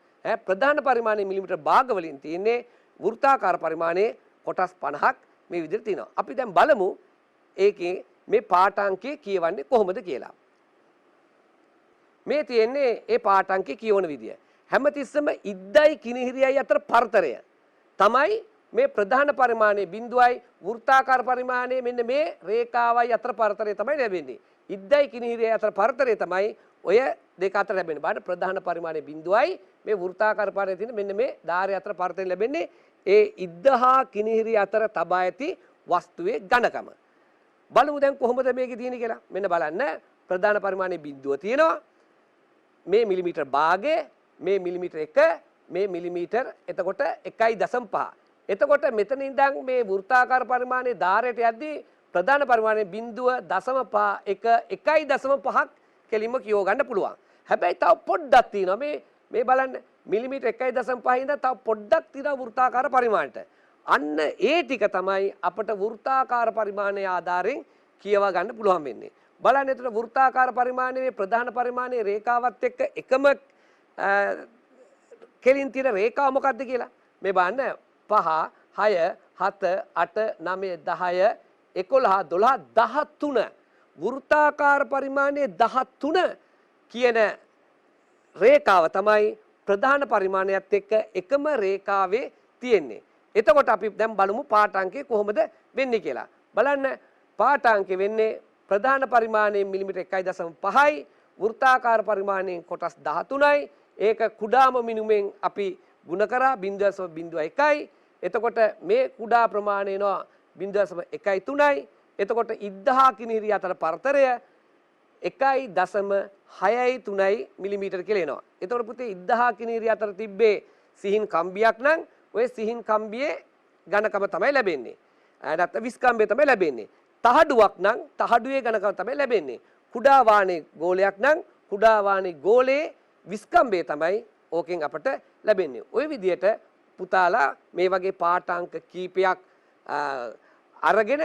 ප්‍රධාන පරිමාණයේ මිලිමීටර් භාග වලින් තියෙන්නේ වෘත්තාකාර පරිමාණයේ කොටස් 50ක් මේ විදිහට තියෙනවා. අපි දැන් බලමු ඒකේ මේ පාඨාංකය කියවන්නේ කොහොමද කියලා. මේ තියෙන්නේ ඒ පාඨාංකය කියවන විදිය. හැමතිස්සෙම ඉද්දයි කිනිහිරියයි අතර පරතරය තමයි මේ ප්‍රධාන පරිමාණයේ බිඳුවයි වෘත්තාකාර පරිමාණයේ මෙන්න මේ රේඛාවයි අතර පරතරය තමයි ලැබෙන්නේ. ඉද්දයි කිනිහිරියයි අතර පරතරය තමයි ඔය දෙක අතර ලැබෙන්නේ. බලන්න ප්‍රධාන පරිමාණයේ බිඳුවයි මේ වෘත්තාකාර පරිමාණයේ තියෙන මෙන්න මේ ධාරය අතර පරතරය ලැබෙන්නේ ඒ ඉද්ද හා කිනිහිරිය අතර තබා ඇති වස්තුවේ ඝනකම. බලමු දැන් කොහොමද මේකේ තියෙන්නේ කියලා. මෙන්න බලන්න ප්‍රධාන පරිමාණයේ බිඳුව තියෙනවා. මේ මිලිමීටර් භාගය, මේ මිලිමීටර් 1, මේ මිලිමීටර් එතකොට 1.5. එතකොට මෙතන ඉඳන් මේ වෘත්තාකාර පරිමාණයේ ධාරයට යද්දී ප්‍රධාන පරිමාණයේ බිඳුව 1.5ක් කෙලින්ම කියව ගන්න පුළුවන්. හැබැයි තව පොඩ්ඩක් තියෙනවා. මේ බලන්න මිලිමීටර් 1.5 ඉඳන් තව පොඩ්ඩක් තියෙනවා වෘත්තාකාර පරිමාණයට. අන්න ඒ ටික තමයි අපට වෘත්තාකාර පරිමාණයේ ආධාරයෙන් කියව ගන්න පුළුවන් වෙන්නේ. බලන්න එතන වෘත්තාකාර පරිමාණයේ ප්‍රධාන පරිමාණයේ රේඛාවත් එක්ක එකම කෙලින් තියෙන රේඛාව මොකක්ද කියලා. මේ බලන්න 5 6 7 8 9 10 11 12 13 වෘත්තාකාර පරිමාණයේ 13 කියන රේඛාව තමයි ප්‍රධාන පරිමාණයත් එක්ක එකම රේඛාවේ තියෙන්නේ. එතකොට අපි දැන් බලමු පාඨාංකය කොහොමද වෙන්නේ කියලා. බලන්න පාඨාංකය වෙන්නේ ප්‍රධාන පරිමාණයෙන් මිලිමීටර් 1.5යි වෘත්තාකාර පරිමාණයෙන් කොටස් 13යි. ඒක කුඩාම මිනුමෙන් අපි ගුණ කරා 0.01යි. එතකොට මේ කුඩා ප්‍රමාණය එනවා 0.13යි. එතකොට ඉද්දහා කිනිහිරිය අතර පරතරය 1.63යි මිලිමීටර් කියලා එනවා. එතකොට පුතේ ඉද්දහා කිනිහිරිය අතර තිබ්බේ සිහින් කම්බියක් නම් ඔය සිහින් කම්බියේ ඝනකම තමයි ලැබෙන්නේ. නැත්නම් විස්කම්බය තමයි ලැබෙන්නේ. තහඩුවක් නම් තහඩුවේ ඝනකම තමයි ලැබෙන්නේ. කුඩා වාණේ ගෝලයක් නම් කුඩා වාණේ ගෝලයේ විස්කම්බය තමයි ඕකෙන් අපට ලැබෙන්නේ. ওই විදිහට පුතාලා මේ වගේ පාඨාංක කීපයක් අරගෙන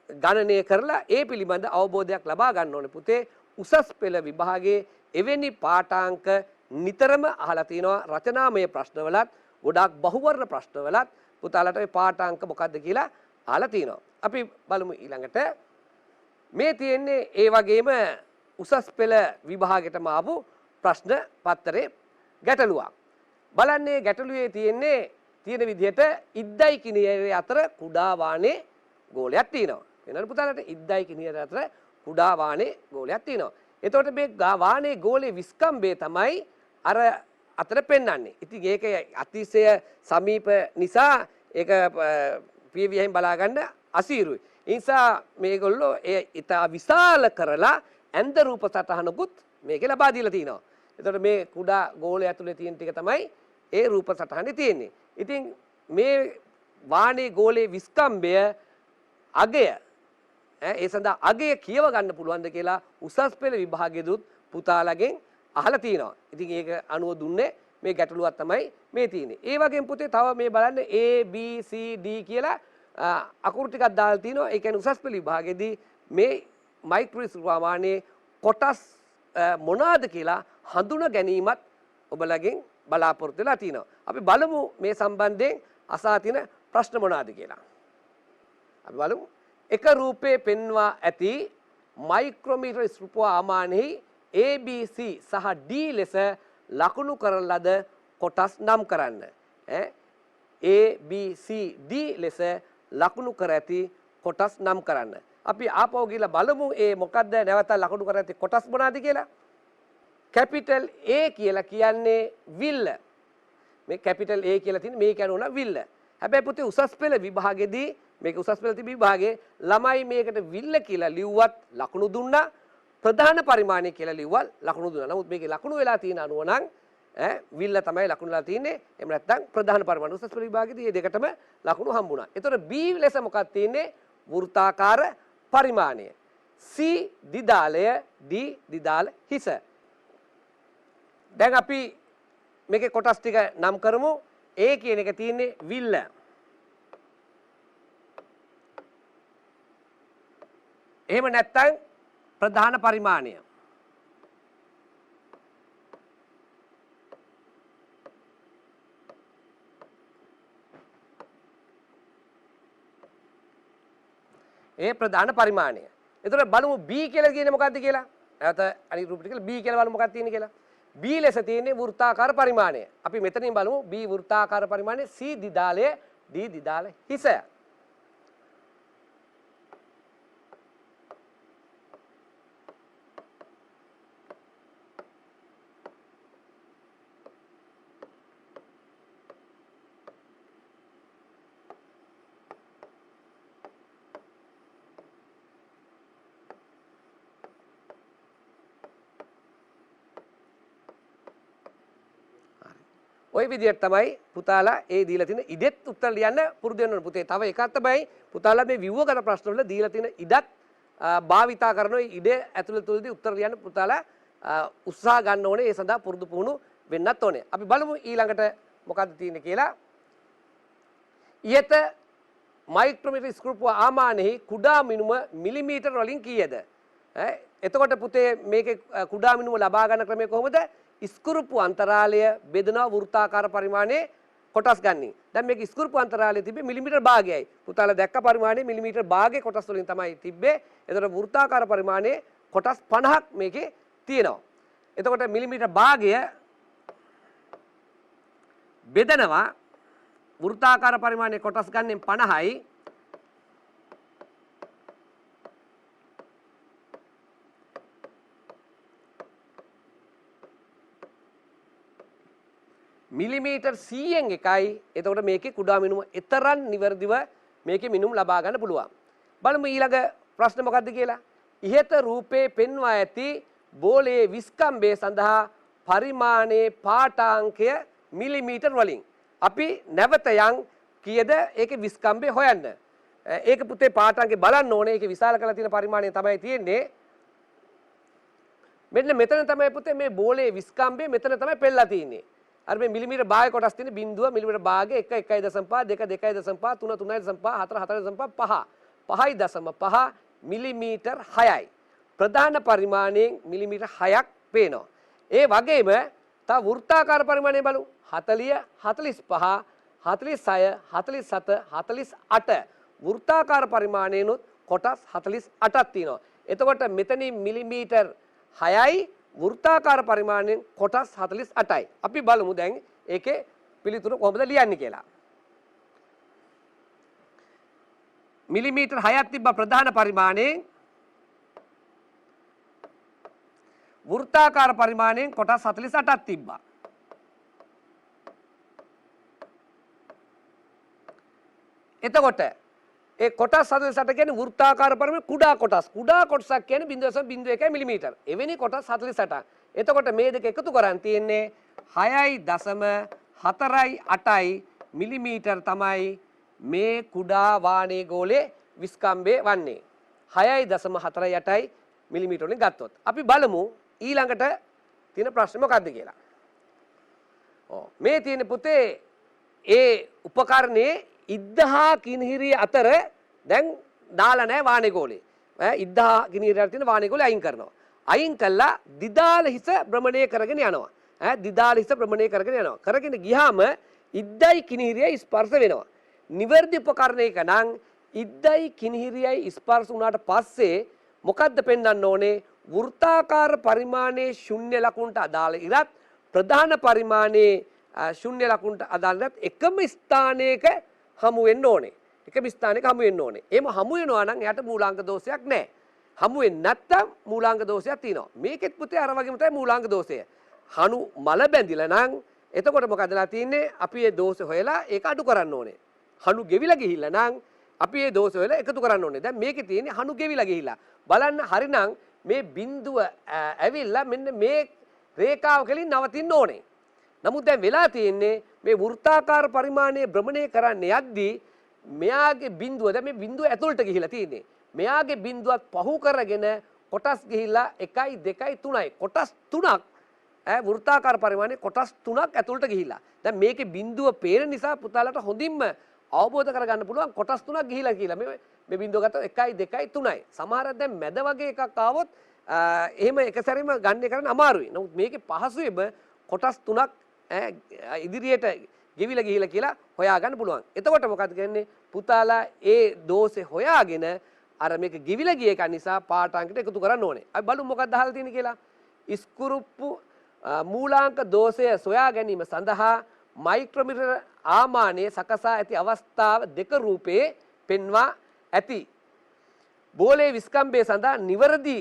ගණනය කරලා ඒ පිළිබඳ අවබෝධයක් ලබා ගන්න ඕනේ පුතේ. උසස් පෙළ විභාගයේ එවැනි පාඨාංක නිතරම අහලා තිනවා. රචනාමය ප්‍රශ්නවලත් ගොඩාක් බහුවර්ණ ප්‍රශ්නවලත් පුතාලට ওই පාඨාංක මොකක්ද කියලා අහලා තිනවා. අපි බලමු ඊළඟට මේ තියෙන්නේ ඒ වගේම උසස් පෙළ විභාගයටම ආපු ප්‍රශ්න පත්‍රයේ ගැටලුවක්. බලන්නේ ගැටලුවේ තියෙන්නේ තියෙන විදිහට ඉද්දයි කිනිහිරිය අතර කුඩා වාණේ ගෝලයක් තියෙනවා. වෙනද පුතාලට ඉද්දයි කිනිහිරිය අතර කුඩා වාණේ ගෝලයක් තියෙනවා. එතකොට මේ වාණේ ගෝලයේ විස්කම්බය තමයි අර අතර පෙන්වන්නේ. ඉතින් ඒක අතිශය සමීප නිසා ඒක පියවියෙන් බලා ගන්න අසීරුයි. ඒ නිසා මේගොල්ලෝ ඒ ඉතා විශාල කරලා ඇන්ද රූප සටහනකුත් මේකේ ලබා දීලා තිනවා. එතකොට මේ කුඩා ගෝලය ඇතුලේ තියෙන ටික තමයි ඒ රූප සටහනේ තියෙන්නේ. ඉතින් මේ වාණේ ගෝලයේ විස්කම්බය අගය ඒ සඳහා අගය කියව ගන්න පුළුවන්ද කියලා උසස් පෙළ විභාගයේදුත් පුතාලගෙන් අහලා තිනවා. ඉතින් ඒක අනුව දුන්නේ මේ ගැටලුවක් තමයි මේ තියෙන්නේ. ඒ වගේම පුතේ තව මේ බලන්න A B C D කියලා අකුරු ටිකක් දාලා තිනවා. ඒ කියන්නේ උසස් පෙළ විභාගයේදී මේ මයික්‍රෝ ප්‍රමාණයේ කොටස් මොනවාද කියලා හඳුන ගැනීමත් ඔබලගෙන් බලාපොරොත්තු වෙලා තිනවා. අපි බලමු මේ සම්බන්ධයෙන් අසා තියෙන ප්‍රශ්න මොනවාද කියලා. අපි බලමු. එක රූපේ පෙන්වා ඇති මයික්‍රෝමීටර් ස්වල්පමානෙහි ABC සහ D ලෙස ලකුණු කරන ලද කොටස් නම් කරන්න. ABC D ලෙස ලකුණු කර ඇති කොටස් නම් කරන්න. අපි ආපහු ගිහලා බලමු ඒ මොකද්ද නැවත ලකුණු කර ඇති කොටස් මොනවාද කියලා. කැපිටල් A කියලා කියන්නේ විල්ල. මේ කැපිටල් A කියලා තියෙන මේ කියනවා විල්ල. හැබැයි පුතේ උසස් පෙළ විභාගයේදී මේක උසස් පෙළ විභාගයේ ළමයි මේකට විල්ල කියලා ලිව්වත් ලකුණු දුන්නා. ප්‍රධාන පරිමාණය කියලා ලිව්වල් ලකුණු දුන්නා. නමුත් මේකේ ලකුණු වෙලා තියෙන අනුව නම් විල්ල තමයි ලකුණු වෙලා තියෙන්නේ. එහෙම නැත්නම් ප්‍රධාන පරිමාණ උසස් පෙළ විභාගයේදී මේ දෙකටම ලකුණු හම්බුණා. ඒතකොට B ලෙස මොකක්ද තියෙන්නේ? වෘත්තාකාර පරිමාණය. C දිදාලය, D දිදාල හිස. දැන් අපි මේකේ කොටස් ටික නම් කරමු. A කියන එක තියෙන්නේ විල්ල. එහෙම නැත්නම් ප්‍රධාන පරිමාණය. ඒ ප්‍රධාන පරිමාණය. එතකොට බලමු B කියලා කියන්නේ මොකක්ද කියලා. නැවත අනිත් රූපෙට කියලා B කියලා බලමු මොකක්ද තියෙන්නේ කියලා. B ලෙස තියෙන්නේ වෘත්තාකාර පරිමාණය. අපි මෙතනින් බලමු B වෘත්තාකාර පරිමාණය, C දිදාලය, D දිදාල හිසය. ඔය විදිහට තමයි පුතාලා ඒ දීලා තියෙන ඉඩෙත් උත්තර ලියන්න පුරුදු වෙන්න ඕනේ පුතේ. තව එකක් තමයි පුතාලා මේ ව්‍යුහගත ප්‍රශ්නවල දීලා තියෙන ඉඩත් භාවිතා කරන ඔය ඉඩ ඇතුළත තුලදී උත්තර ලියන්න පුතාලා උත්සාහ ගන්න ඕනේ. ඒ සඳහා පුරුදු පුහුණු වෙන්නත් ඕනේ. අපි බලමු ඊළඟට මොකද්ද තියෙන්නේ කියලා. ඊට මයික්‍රොමීටර් ස්ක්‍රූප්ව ආමානයේ කුඩා මිනුම මිලිමීටර වලින් කීයද? එතකොට පුතේ මේකේ කුඩා මිනුම ලබා ගන්න ක්‍රමය කොහොමද? ස්කුරුප්පු අන්තරාලය බෙදනවා වෘත්තාකාර පරිමාණයේ කොටස් ගන්න. දැන් මේක ස්කුරුප්පු අන්තරාලයේ තිබ්බේ මිලිමීටර භාගයයි. පුතාලා දැක්ක පරිමාණය මිලිමීටර භාගයේ කොටස් වලින් තමයි තිබ්බේ. එතකොට වෘත්තාකාර පරිමාණයේ කොටස් 50ක් මේකේ තියෙනවා. එතකොට මිලිමීටර භාගය බෙදනවා වෘත්තාකාර පරිමාණයේ කොටස් ගන්නෙන් 50යි. මිලිමීටර් 100න් එකයි. එතකොට මේකේ කුඩා මිනුම එතරම් නිවැරදිව මේකේ මිනුම් ලබා ගන්න පුළුවන්. බලමු ඊළඟ ප්‍රශ්න මොකක්ද කියලා. ඉහත රූපේ පෙන්වා ඇති බෝලයේ විස්කම්බය සඳහා පරිමාණයේ පාඨාංකය මිලිමීටර් වලින්. අපි නැවත යන් කීයද ඒකේ විස්කම්බය හොයන්න. ඒක පුතේ පාඨාංකේ බලන්න ඕනේ. ඒකේ විශාල කරලා තියෙන පරිමාණය තමයි තියෙන්නේ. මෙන්න මෙතන තමයි පුතේ මේ බෝලයේ විස්කම්බය මෙතන තමයි පෙන්නලා තියෙන්නේ. අර මේ මිලිමීටර භාගය කොටස් තියෙන බිංදුව මිලිමීටර භාගය 1 1.5 2 2.5 3 3.5 4 4.5 5.5 මිලිමීටර 6යි. ප්‍රධාන පරිමාණයෙන් මිලිමීටර 6ක් පේනවා. ඒ වගේම තව වෘත්තාකාර පරිමාණය බලමු. 40 45 46 47 48 වෘත්තාකාර පරිමාණයනොත් කොටස් 48ක් තියෙනවා. එතකොට මෙතනින් මිලිමීටර 6යි වෘත්තාකාර පරිමාණයෙන් කොටස් 48යි. අපි බලමු දැන් ඒකේ පිළිතුර කොහොමද ලියන්නේ කියලා. මිලිමීටර 6ක් තිබ්බ ප්‍රධාන පරිමාණයෙන් වෘත්තාකාර පරිමාණයෙන් කොටස් 48ක් තිබ්බා. එතකොට ඒ කොටස් 48 කියන්නේ වෘත්තාකාර පරිමාණය කුඩා කොටස්. කුඩා කොටසක් කියන්නේ 0.01 මිලිමීටර. එවැනි කොටස් 48ක්. එතකොට මේ දෙක එකතු කරන් තියෙන්නේ 6.48යි මිලිමීටර තමයි මේ කුඩා වාණේ ගෝලයේ විස්කම්බය වන්නේ. 6.48යි මිලිමීටර වලින් ගත්තොත්. අපි බලමු ඊළඟට තියෙන ප්‍රශ්නේ මොකක්ද කියලා. මේ තියෙන පුතේ ඒ උපකරණයේ ඉද්දහා කිනිහිරිය අතර දැන් දාලා නැහැ වාණේ ගෝලේ. ඉද්දහා කිනිහිරියට තියෙන වාණේ ගෝලේ අයින් කරනවා. අයින් කළා දිදාල හිස භ්‍රමණය කරගෙන යනවා. දිදාල හිස භ්‍රමණය කරගෙන යනවා. කරගෙන ගියාම ඉද්දයි කිනිහිරියයි ස්පර්ශ වෙනවා. නිවැරදි උපකරණයක නම් ඉද්දයි කිනිහිරියයි ස්පර්ශ වුණාට පස්සේ මොකද්ද පෙන්වන්න ඕනේ? වෘත්තාකාර පරිමාණයේ ශුන්‍ය ලකුණට අදාළ ඉරත් ප්‍රධාන පරිමාණයේ ශුන්‍ය ලකුණට අදාළ ඉරත් එකම ස්ථානයක හමු වෙන්න ඕනේ. එකම ස්ථානයක හමු වෙන්න ඕනේ. එහෙම හමු වෙනවා නම් එයාට මූලාංග දෝෂයක් නැහැ. හමු වෙන්නේ නැත්තම් මූලාංග දෝෂයක් තියෙනවා. මේකෙත් පුතේ අර වගේම තමයි මූලාංග දෝෂය. හනු මල බැඳිලා නම් එතකොට මොකදලා තියෙන්නේ? අපි ඒ දෝෂය හොයලා ඒක අඩු කරන්න ඕනේ. හනු ගෙවිලා ගිහිල්ලා නම් අපි ඒ දෝෂය හොයලා එකතු කරන්න ඕනේ. දැන් මේකේ තියෙන්නේ හනු ගෙවිලා ගිහිල්ලා. බලන්න හරිනම් මේ බිඳුව ඇවිල්ලා මෙන්න මේ රේඛාව කෙලින් නවතින්න ඕනේ. නමුත් දැන් වෙලා තියෙන්නේ මේ වෘත්තාකාර පරිමාණයේ භ්‍රමණය කරන්න යද්දී මෙයාගේ බිඳුව දැන් මේ බිඳුව ඇතුළට ගිහිලා තියෙන්නේ. මෙයාගේ බිඳුවත් පහු කරගෙන කොටස් ගිහිලා 1යි 2යි 3යි කොටස් 3ක් වෘත්තාකාර පරිමාණයේ කොටස් 3ක් ඇතුළට ගිහිලා. දැන් මේකේ බිඳුව පේන නිසා පුතාලට හොඳින්ම අවබෝධ කරගන්න පුළුවන් කොටස් 3ක් ගිහිලා කියලා. මේ බිඳුව ගත්තොත් 1යි 2යි 3යි. සමහරක් දැන් මැද වගේ එකක් ආවොත් එහෙම එක සැරේම ගන්න කරන්න අමාරුයි. නමුත් මේකේ පහසුවෙම කොටස් 3ක් ඉදිරියට ගෙවිලා ගිහිලා කියලා හොයාගන්න පුළුවන්. එතකොට මොකද කියන්නේ? පුතාලා ඒ දෝෂේ හොයාගෙන අර මේක ගෙවිලා ගිය එක නිසා පාඨාංකයට එකතු කරන්න ඕනේ. අපි බලමු මොකක්ද අහලා තියෙන්නේ කියලා. ඉස්කුරුප්පු මූලාංක දෝෂය සොයා ගැනීම සඳහා මයික්‍රොමීටර ආමානයේ සකසා ඇති අවස්ථාව දෙක රූපයේ පෙන්වා ඇති. බෝලේ විස්කම්භය සඳහා නිවැරදි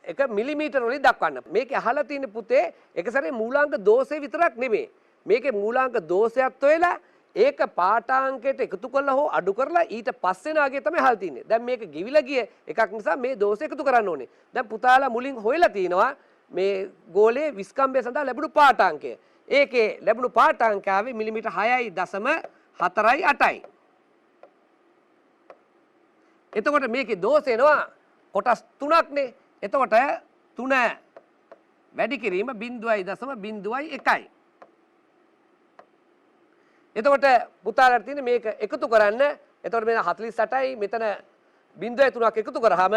එක මිලිමීටර වලින් දක්වන්න. මේකේ අහලා තියෙන පුතේ එක සැරේ මූලාංක දෝෂය විතරක් නෙමෙයි. මේකේ මූලාංක දෝෂයත් වෙලා ඒක පාඨාංකයට එකතු කරලා හෝ අඩු කරලා ඊට පස්සේ නාගේ තමයි අහලා තින්නේ. දැන් මේක ගිවිලා ගිය එකක් නිසා මේ දෝෂය එකතු කරන්න ඕනේ. දැන් පුතාලා මුලින් හොයලා තිනවා මේ ගෝලයේ විස්කම්භය සඳහා ලැබුණු පාඨාංකය. ඒකේ ලැබුණු පාඨාංකය ආවේ මිලිමීටර 6.48යි. එතකොට මේකේ දෝෂය එනවා කොටස් 3ක්නේ. එතකොට 3 වැඩි කිරීම 0.01යි. එතකොට පුතාලට තියෙන මේක එකතු කරන්න. එතකොට මෙන්න 48යි මෙතන 0.3ක් එකතු කරාම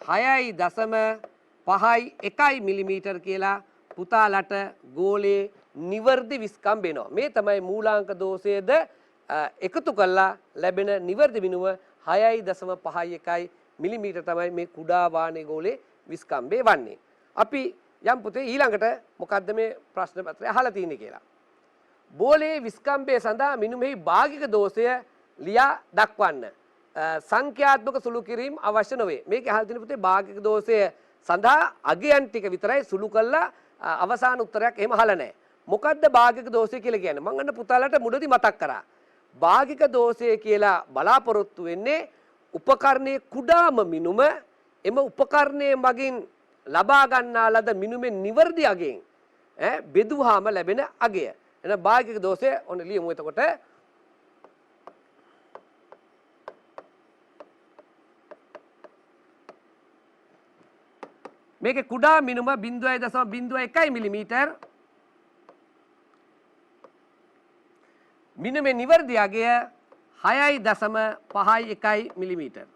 6.51 මිලිමීටර කියලා පුතාලට ගෝලයේ නිවර්දි විස්කම්භ එනවා. මේ තමයි මූලාංක දෝෂයේද එකතු කළා ලැබෙන නිවර්දි විනුව 6.51 මිලිමීටර තමයි මේ කුඩා වානේ ගෝලයේ විස්කම්භය වන්නේ. අපි යම් පුතේ ඊළඟට මොකද්ද මේ ප්‍රශ්න පත්‍රය අහලා තියෙන්නේ කියලා. බෝලයේ විස්කම්භය සඳහා මිනුමෙහි භාගික දෝෂය ලියා දක්වන්න. සංඛ්‍යාත්මක සුළු කිරීම අවශ්‍ය නොවේ. මේක අහලා තියෙන පුතේ භාගික දෝෂය සඳහා අගයන් ටික විතරයි සුළු කළා අවසාන උත්තරයක් එහෙම අහලා නැහැ. මොකද්ද භාගික දෝෂය කියලා කියන්නේ? මම අන්න පුතාලට මුලදී මතක් කරා. භාගික දෝෂය කියලා බලාපොරොත්තු වෙන්නේ උපකරණයේ කුඩාම මිනුම එම උපකරණයේ මගින් ලබා ගන්නා ලද මිනුමේ නිවර්දි අගයෙන් බෙදුවාම ලැබෙන අගය. එහෙනම් භාගික දෝෂය ඔන්න ලියමු. එතකොට මේකේ කුඩා මිනුම 0.01 මිලිමීටර. මිනුමේ නිවර්දි අගය 6.51 මිලිමීටර.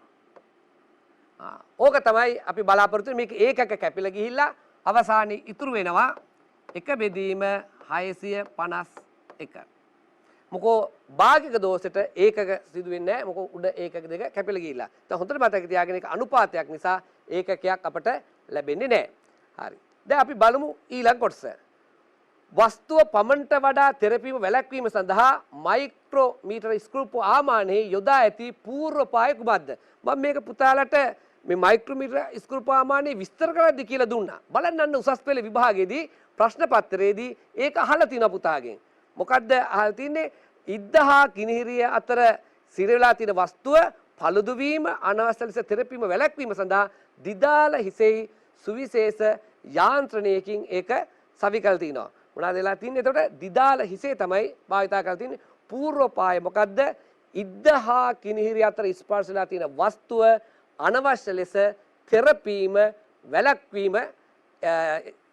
ඕක තමයි අපි බලාපොරොත්තු වෙන්නේ. මේක ඒකක කැපිලා ගිහිල්ලා අවසානයේ ඉතුරු වෙනවා 1 බෙදීම 651. මොකෝ භාගික දෝෂෙට ඒකක සිදු වෙන්නේ නැහැ. මොකෝ උඩ ඒකක දෙක කැපිලා ගිහිල්ලා. දැන් හොඳට මතක තියාගෙන ඒක අනුපාතයක් නිසා ඒකකයක් අපට ලැබෙන්නේ නැහැ. හරි. දැන් අපි බලමු ඊළඟ කොටස. වස්තුව පමණට වඩා තෙරපීම වැළැක්වීම සඳහා මයික්‍රෝමීටර ස්ක්‍රූප් ආමානයේ යොදා ඇති පූර්වපාය කුමක්ද? මම මේක පුතාලට මේ මයික්‍රෝමීටර ස්ක්‍රූප් ආමානයේ විස්තර කරද්දි කියලා දුන්නා. බලන්න අන්න උසස් පෙළ විභාගයේදී ප්‍රශ්න පත්‍රයේදී ඒක අහලා තියෙනවා පුතාගෙන්. මොකද්ද අහලා තින්නේ? ඉද්ද හා කිනිහිරිය අතර සිරවලා තියෙන වස්තුව පළුදු වීම අනවශ්‍ය ලෙස තෙරපීම වැළැක්වීම සඳහා දිදාල හිසෙහි සුවිශේෂ යාන්ත්‍රණයකින් ඒක සවිකල් තිනවා. මොනවද වෙලා තින්නේ? එතකොට දිදාල හිසේ තමයි භාවිතා කරලා තින්නේ. පූර්වපාය මොකද්ද? ඉද්ද හා කිනිහිරිය අතර ස්පර්ශ වෙලා තියෙන වස්තුව අනවශ්‍ය ලෙස තෙරපීම වැළැක්වීම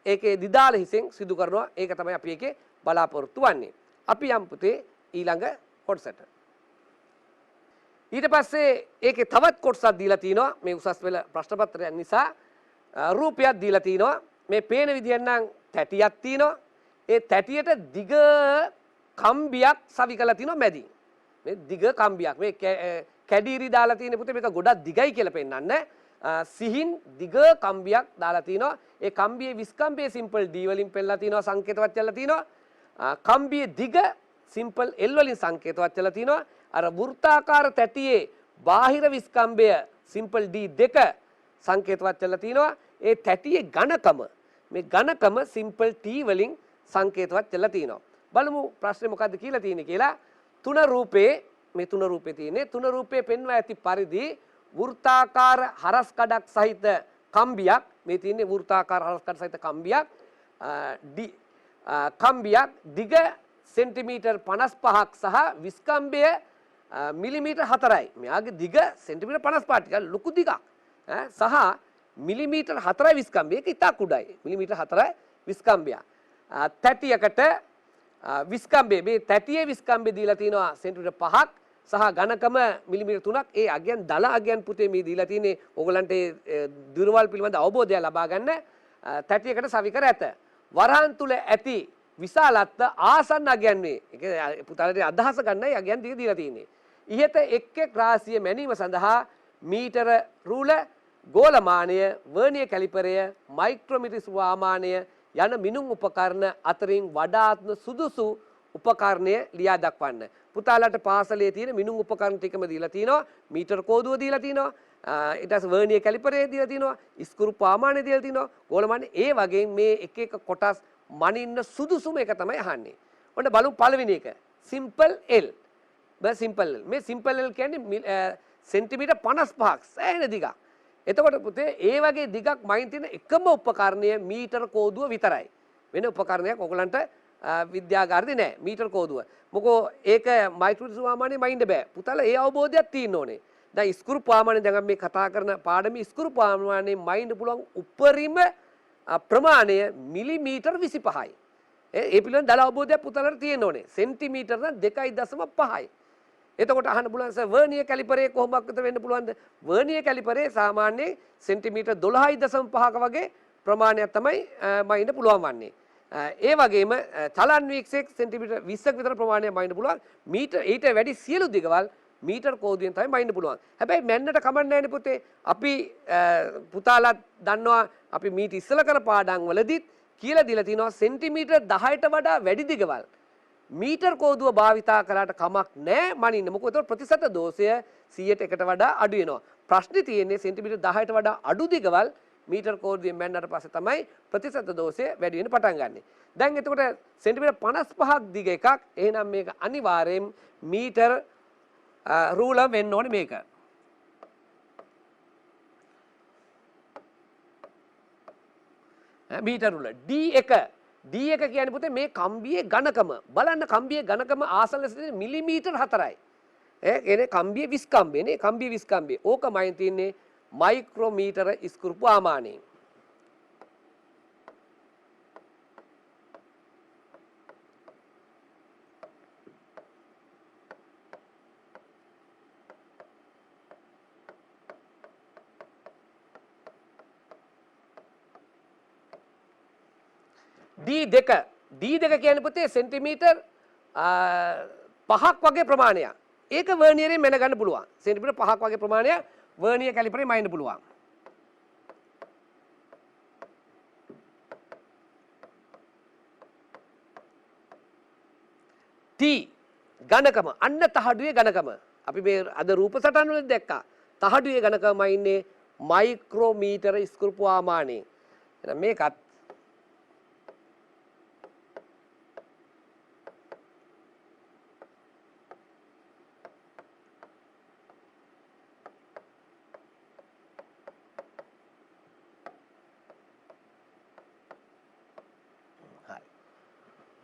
ඒකේ දිදාල හිසෙන් සිදු කරනවා. ඒක තමයි අපි ඒකේ බලාපොරොත්තු වෙන්නේ. අපි යම් පුතේ ඊළඟ කොටසට. ඊට පස්සේ ඒකේ තවත් කොටසක් දීලා තිනවා. මේ උසස් පෙළ ප්‍රශ්න පත්‍රයක් නිසා රූපයක් දීලා තිනවා. මේ පේන විදිහෙන් නම් තැටියක් තිනවා. ඒ තැටියට දිග කම්බියක් සවි කරලා තිනවා මැදින්. මේ දිග කම්බියක්. මේ කැඩීරි දාලා තියෙන පුතේ මේක ගොඩක් දිගයි කියලා පෙන්නන්න. සිහින් දිග කම්බියක් දාලා තිනවා. ඒ කම්බියේ විස්කම්බියේ සිම්පල් D වලින් පෙන්නලා තිනවා සංකේතවත් කරලා තිනවා. කම්බියේ දිග සිම්පල් L වලින් සංකේතවත් කරලා තිනවා. අර වෘත්තාකාර තැටියේ බාහිර විස්කම්බය සිම්පල් D දෙක සංකේතවත් කරලා තිනවා. ඒ තැටියේ ඝනකම මේ ඝනකම සිම්පල් T වලින් සංකේතවත් කරලා තිනවා. බලමු ප්‍රශ්නේ මොකද්ද කියලා තියෙන්නේ කියලා. තුන රූපේ මේ තුන රූපේ තියෙන්නේ. තුන රූපේ පෙන්වා ඇති පරිදි වෘත්තාකාර හරස් කඩක් සහිත කම්බියක් මේ තියෙන්නේ වෘත්තාකාර හරස් කඩ සහිත කම්බියක් කම්බියක් දිග සෙන්ටිමීටර් 55ක් සහ විස්කම්බය මිලිමීටර් 4යි. මෙයාගේ දිග සෙන්ටිමීටර් 55 ටිකක් ලොකු දිගක්. සහ මිලිමීටර් 4යි විස්කම්බය. ඒක ඉතා කුඩායි. මිලිමීටර් 4යි විස්කම්බය. තැටියකට විස්කම්බය මේ තැටියේ විස්කම්බය දීලා තිනවා සෙන්ටිමීටර් 5ක් සහ ඝනකම මිලිමීටර 3ක්. ඒ අගයන් දල අගයන් පුතේ මේ දීලා තියෙන්නේ ඕගලන්ට දුරවල් පිළිබඳ අවබෝධය ලබා ගන්න තැටියකට සවිකර ඇත. වරහන් තුල ඇති විශාලත්ව ආසන්න අගයන් වේ. ඒක පුතාලට අදහස ගන්නයි අගයන් දීලා තියෙන්නේ. ඉහත එක් රාශිය මැනීම සඳහා මීටර රූල, ගෝලමානය, වර්නිය කැලිපරය, මයික්‍රොමීටර් ස්වාමානය යන මිනුම් උපකරණ අතරින් වඩාත්ම සුදුසු උපකරණය ලියා දක්වන්න. පුතාලට පාසලේ තියෙන මිනුම් උපකරණ ටිකම දීලා තිනවා. මීටර කෝදුව දීලා තිනවා. ඊට පස්සේ වර්නිය කැලිපරය දීලා තිනවා. ස්ක්‍රූ ප්‍රමාණය දීලා තිනවා. ගෝලමානය ඒ වගේ මේ එක එක කොටස් මනින්න සුදුසුම එක තමයි අහන්නේ. ඔන්න බලමු පළවෙනි එක. Simple L. Simple L. මේ සිම්පල් L කියන්නේ සෙන්ටිමීටර් 55ක් සෑහෙන දිගක්. එතකොට පුතේ ඒ වගේ දිගක් මයින් තියෙන එකම උපකරණය මීටර කෝදුව විතරයි. වෙන උපකරණයක් ඔයගලන්ට විද්‍යාගාරෙදි නැහැ. මීටර කෝදුව. මොකෝ ඒක මයික්‍රොමීටර් ප්‍රමාණය මයින්ද බෑ. පුතාලා ඒ අවබෝධයක් තියෙන්න ඕනේ. දැන් ස්ක්‍රූ ප්‍රමාණය දැන් මේ කතා කරන පාඩමේ ස්ක්‍රූ ප්‍රමාණය මයින්ද පුළුවන් උපරිම ප්‍රමාණය මිලිමීටර් 25යි. ඒ පිළිබඳ දල අවබෝධයක් පුතාලට තියෙන්න ඕනේ. සෙන්ටිමීටර නම් 2.5යි. එතකොට අහන්න පුළුවන් සර් වර්නිය කැලිපරේ කොහොමද වෙන්න පුළුවන්ද? වර්නිය කැලිපරේ සාමාන්‍යයෙන් සෙන්ටිමීටර් 12.5ක වගේ ප්‍රමාණයක් තමයි මයින්ද පුළුවන් වන්නේ. ඒ වගේම චලන් වීක්ෂයක් සෙන්ටිමීටර් 20ක විතර ප්‍රමාණයක් මයින්ද පුළුවන්. මීටර ඊට වැඩි සියලු දිගවල් මීටර් කෝදුවෙන් තමයි මයින්ද පුළුවන්. හැබැයි මැන්නට කමක් නැහැ පුතේ. අපි පුතාලා දන්නවා අපි මීට ඉස්සල කර පාඩම් වලදීත් කියලා දීලා තිනවා සෙන්ටිමීටර් 10ට වඩා වැඩි දිගවල් මීටර් කෝදුව භාවිතා කළාට කමක් නැහැ මනින්න. මොකද ඒතකොට ප්‍රතිශත දෝෂය 100ට 1ට වඩා අඩු වෙනවා. ප්‍රශ්නේ තියෙන්නේ සෙන්ටිමීටර් 10ට වඩා අඩු දිගවල් මීටර් කෝදුවෙන් මැන්නට පස්සේ තමයි ප්‍රතිශත දෝෂය වැඩි වෙන්න පටන් ගන්නෙ. දැන් එතකොට සෙන්ටිමීටර් 55ක් දිග එකක්. එහෙනම් මේක අනිවාර්යෙන් මීටර් රූල වෙන්න ඕනේ මේක. මීටර් රූල D1 D1 කියන්නේ පුතේ මේ කම්බියේ ඝනකම. බලන්න කම්බියේ ඝනකම ආසන්න ලෙස මිලිමීටර් 4යි. කියන්නේ කම්බියේ විස්කම්බේ නේ. කම්බියේ විස්කම්බේ. ඕකමයි තියන්නේ මයික්‍රොමීටර ස්ක්‍රූ ප්‍රමාණය. D2 කියන්නේ පුතේ සෙන්ටිමීටර් 5ක් වගේ ප්‍රමාණයක්. ඒක වර්නියරෙන් මෙන්න ගන්න පුළුවන්. සෙන්ටිමීටර් 5ක් වගේ ප්‍රමාණයක් වර්නියර් කැලිපරේ මයින්න පුළුවන්. T ඝනකම අන්න තහඩුවේ ඝනකම. අපි මේ අද රූප සටහන් වල දැක්කා. තහඩුවේ ඝනකම ඉන්නේ මයික්‍රොමීටර ස්ක්‍රූ ප්‍රමාණය. එහෙනම් මේකත්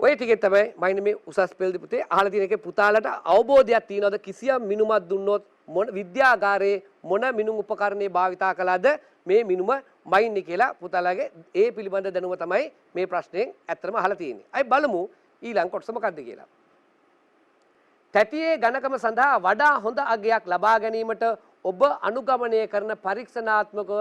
ඔය ටිකේ තමයි මයින් මේ උසස් පෙළදී පුතේ අහලා තියෙන එකේ පුතාලට අවබෝධයක් තියනවද කිසියම් මිනුමක් දුන්නොත් මොන විද්‍යාගාරයේ මොන මිනුම් උපකරණේ භාවිතා කළාද මේ මිනුම මයින්නේ කියලා පුතාලගේ ඒ පිළිබඳ දැනුම තමයි මේ ප්‍රශ්නයෙන් ඇත්තටම අහලා තියෙන්නේ. අයි බලමු ඊළඟ කොටස මොකක්ද කියලා. තැටියේ ඝනකම සඳහා වඩා හොඳ අගයක් ලබා ගැනීමට ඔබ අනුගමනය කරන පරීක්ෂණාත්මක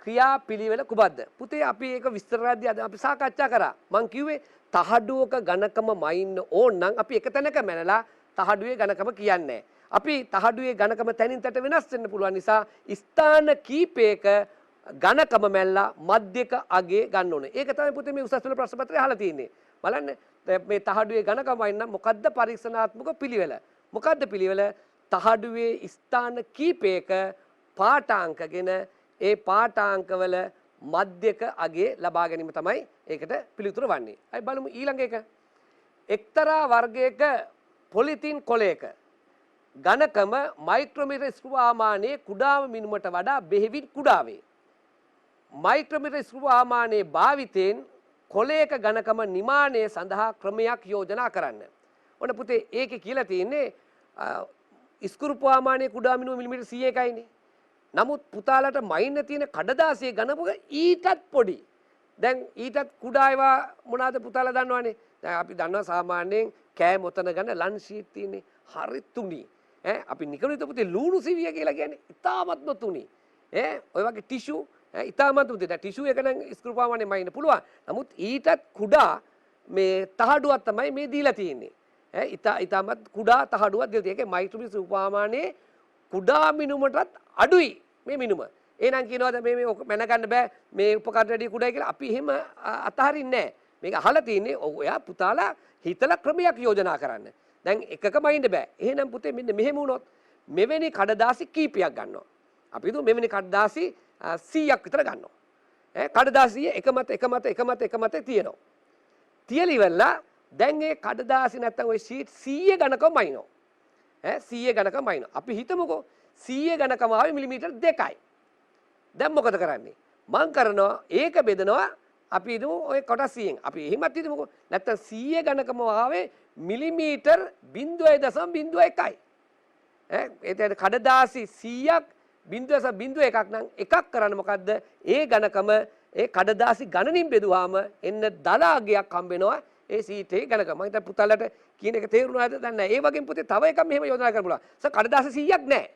ක්‍රියාපිළිවෙල කුමක්ද? පුතේ අපි ඒක විස්තර කරද්දී අද අපි සාකච්ඡා කරා. මං කිව්වේ තහඩුවක ඝනකම මයින්න ඕන නම් අපි එක තැනක මැනලා තහඩුවේ ඝනකම කියන්නේ. අපි තහඩුවේ ඝනකම තැනින් තැට වෙනස් වෙන්න පුළුවන් නිසා ස්ථාන කීපයක ඝනකම මැල්ලා මධ්‍යක අගේ ගන්න ඕනේ. ඒක තමයි පුතේ මේ උසස් පෙළ ප්‍රශ්න පත්‍රය අහලා තියෙන්නේ. බලන්න මේ තහඩුවේ ඝනකම වයින් නම් මොකද්ද පරීක්ෂණාත්මක පිළිවෙල? මොකද්ද පිළිවෙල? තහඩුවේ ස්ථාන කීපයක පාඨාංකගෙන ඒ පාඨාංකවල මධ්‍යක අගේ ලබා ගැනීම තමයි ඒකට පිළිතුර වන්නේ. අයි බලමු ඊළඟ එක. එක්තරා වර්ගයක පොලිතින් කොලයක ඝනකම මයික්‍රොමීටර් ස්ක්‍රූමානයේ කුඩාම මිනුමට වඩා බෙහෙවින් කුඩා වේ. මයික්‍රොමීටර් ස්ක්‍රූමානයේ භාවිතයෙන් කොලයක ඝනකම නිමානය සඳහා ක්‍රමයක් යෝජනා කරන්න. ඔන්න පුතේ ඒකේ කියලා තියෙන්නේ ස්ක්‍රූමානයේ කුඩා මිනුම මිලිමීටර් 100කයිනේ. නමුත් පුතාලට මයින්න තියෙන කඩදාසියේ ඝනක ඊටත් පොඩි. දැන් ඊටත් කුඩා ඒවා මොනවාද පුතාලා දන්නවනේ. දැන් අපි දන්නවා සාමාන්‍යයෙන් කෑ මොතන ගන්න ලන් ෂීට් තියෙන්නේ. හරි තුනි. අපි නිකන් පුතේ ලුණු සිවිය කියලා කියන්නේ ඉතාමත්ම තුනි. ඔය වගේ ටිෂු ඉතාමත්ම තුනි. ටිෂු එක නම් ස්ක්‍රූ ප්‍රමාණය මයින්න පුළුවන්. නමුත් ඊටත් කුඩා මේ තහඩුවක් තමයි මේ දීලා තියෙන්නේ. ඉතාමත් කුඩා තහඩුවක් දීලා තියෙන්නේ. ඒකේ මයික්‍රොමීටර් උපමානයේ කුඩා මිනුමටත් අඩුයි මේ මිනුම. එහෙනම් කියනවාද මේ මැනගන්න බෑ මේ උපකරණ වැඩි කුඩායි කියලා. අපි එහෙම අතහරින්නේ නැහැ. මේක අහලා තියෙන්නේ ඔයා පුතාලා හිතලා ක්‍රමයක් යෝජනා කරන්න. දැන් එකකම ඉන්න බෑ. එහෙනම් පුතේ මෙන්න මෙහෙම වුණොත් මෙවැනි කඩදාසි කීපයක් ගන්නවා. අපි හිතුව මෙවැනි කඩදාසි 100ක් විතර ගන්නවා. කඩදාසිය එක මත තියෙනවා. තියලා ඉවරලා දැන් මේ කඩදාසි නැත්තම් ওই ෂීට් 100 ගණකම අයිනෝ. 100 ගණකම අයිනෝ. අපි හිතමුකෝ 100 ගණකම ආවේ මිලිමීටර් 2යි. දැන් මොකද කරන්නේ? මං කරනවා ඒක බෙදනවා අපි හිතමු ඔය කොටස් 100න්. අපි එහෙමත් හිතමුකෝ. නැත්තම් 100 ගණකම ආවේ මිලිමීටර් 0.01යි. එතන කඩදාසි 100ක් 0.01ක් නම් එකක් කරන්න මොකද්ද? ඒ ගණකම ඒ කඩදාසි ගණනින් බෙදුවාම එන්න දලාගයක් හම්බ වෙනවා ඒ සීටේ ගණකම. මම හිතා පුතාලට කියන එක තේරුණාද? දන්නේ නැහැ. ඒ වගේම පුතේ තව එකක් මෙහෙම යෝජනා කරන්න පුළුවන්. කඩදාසි 100ක් නැහැ.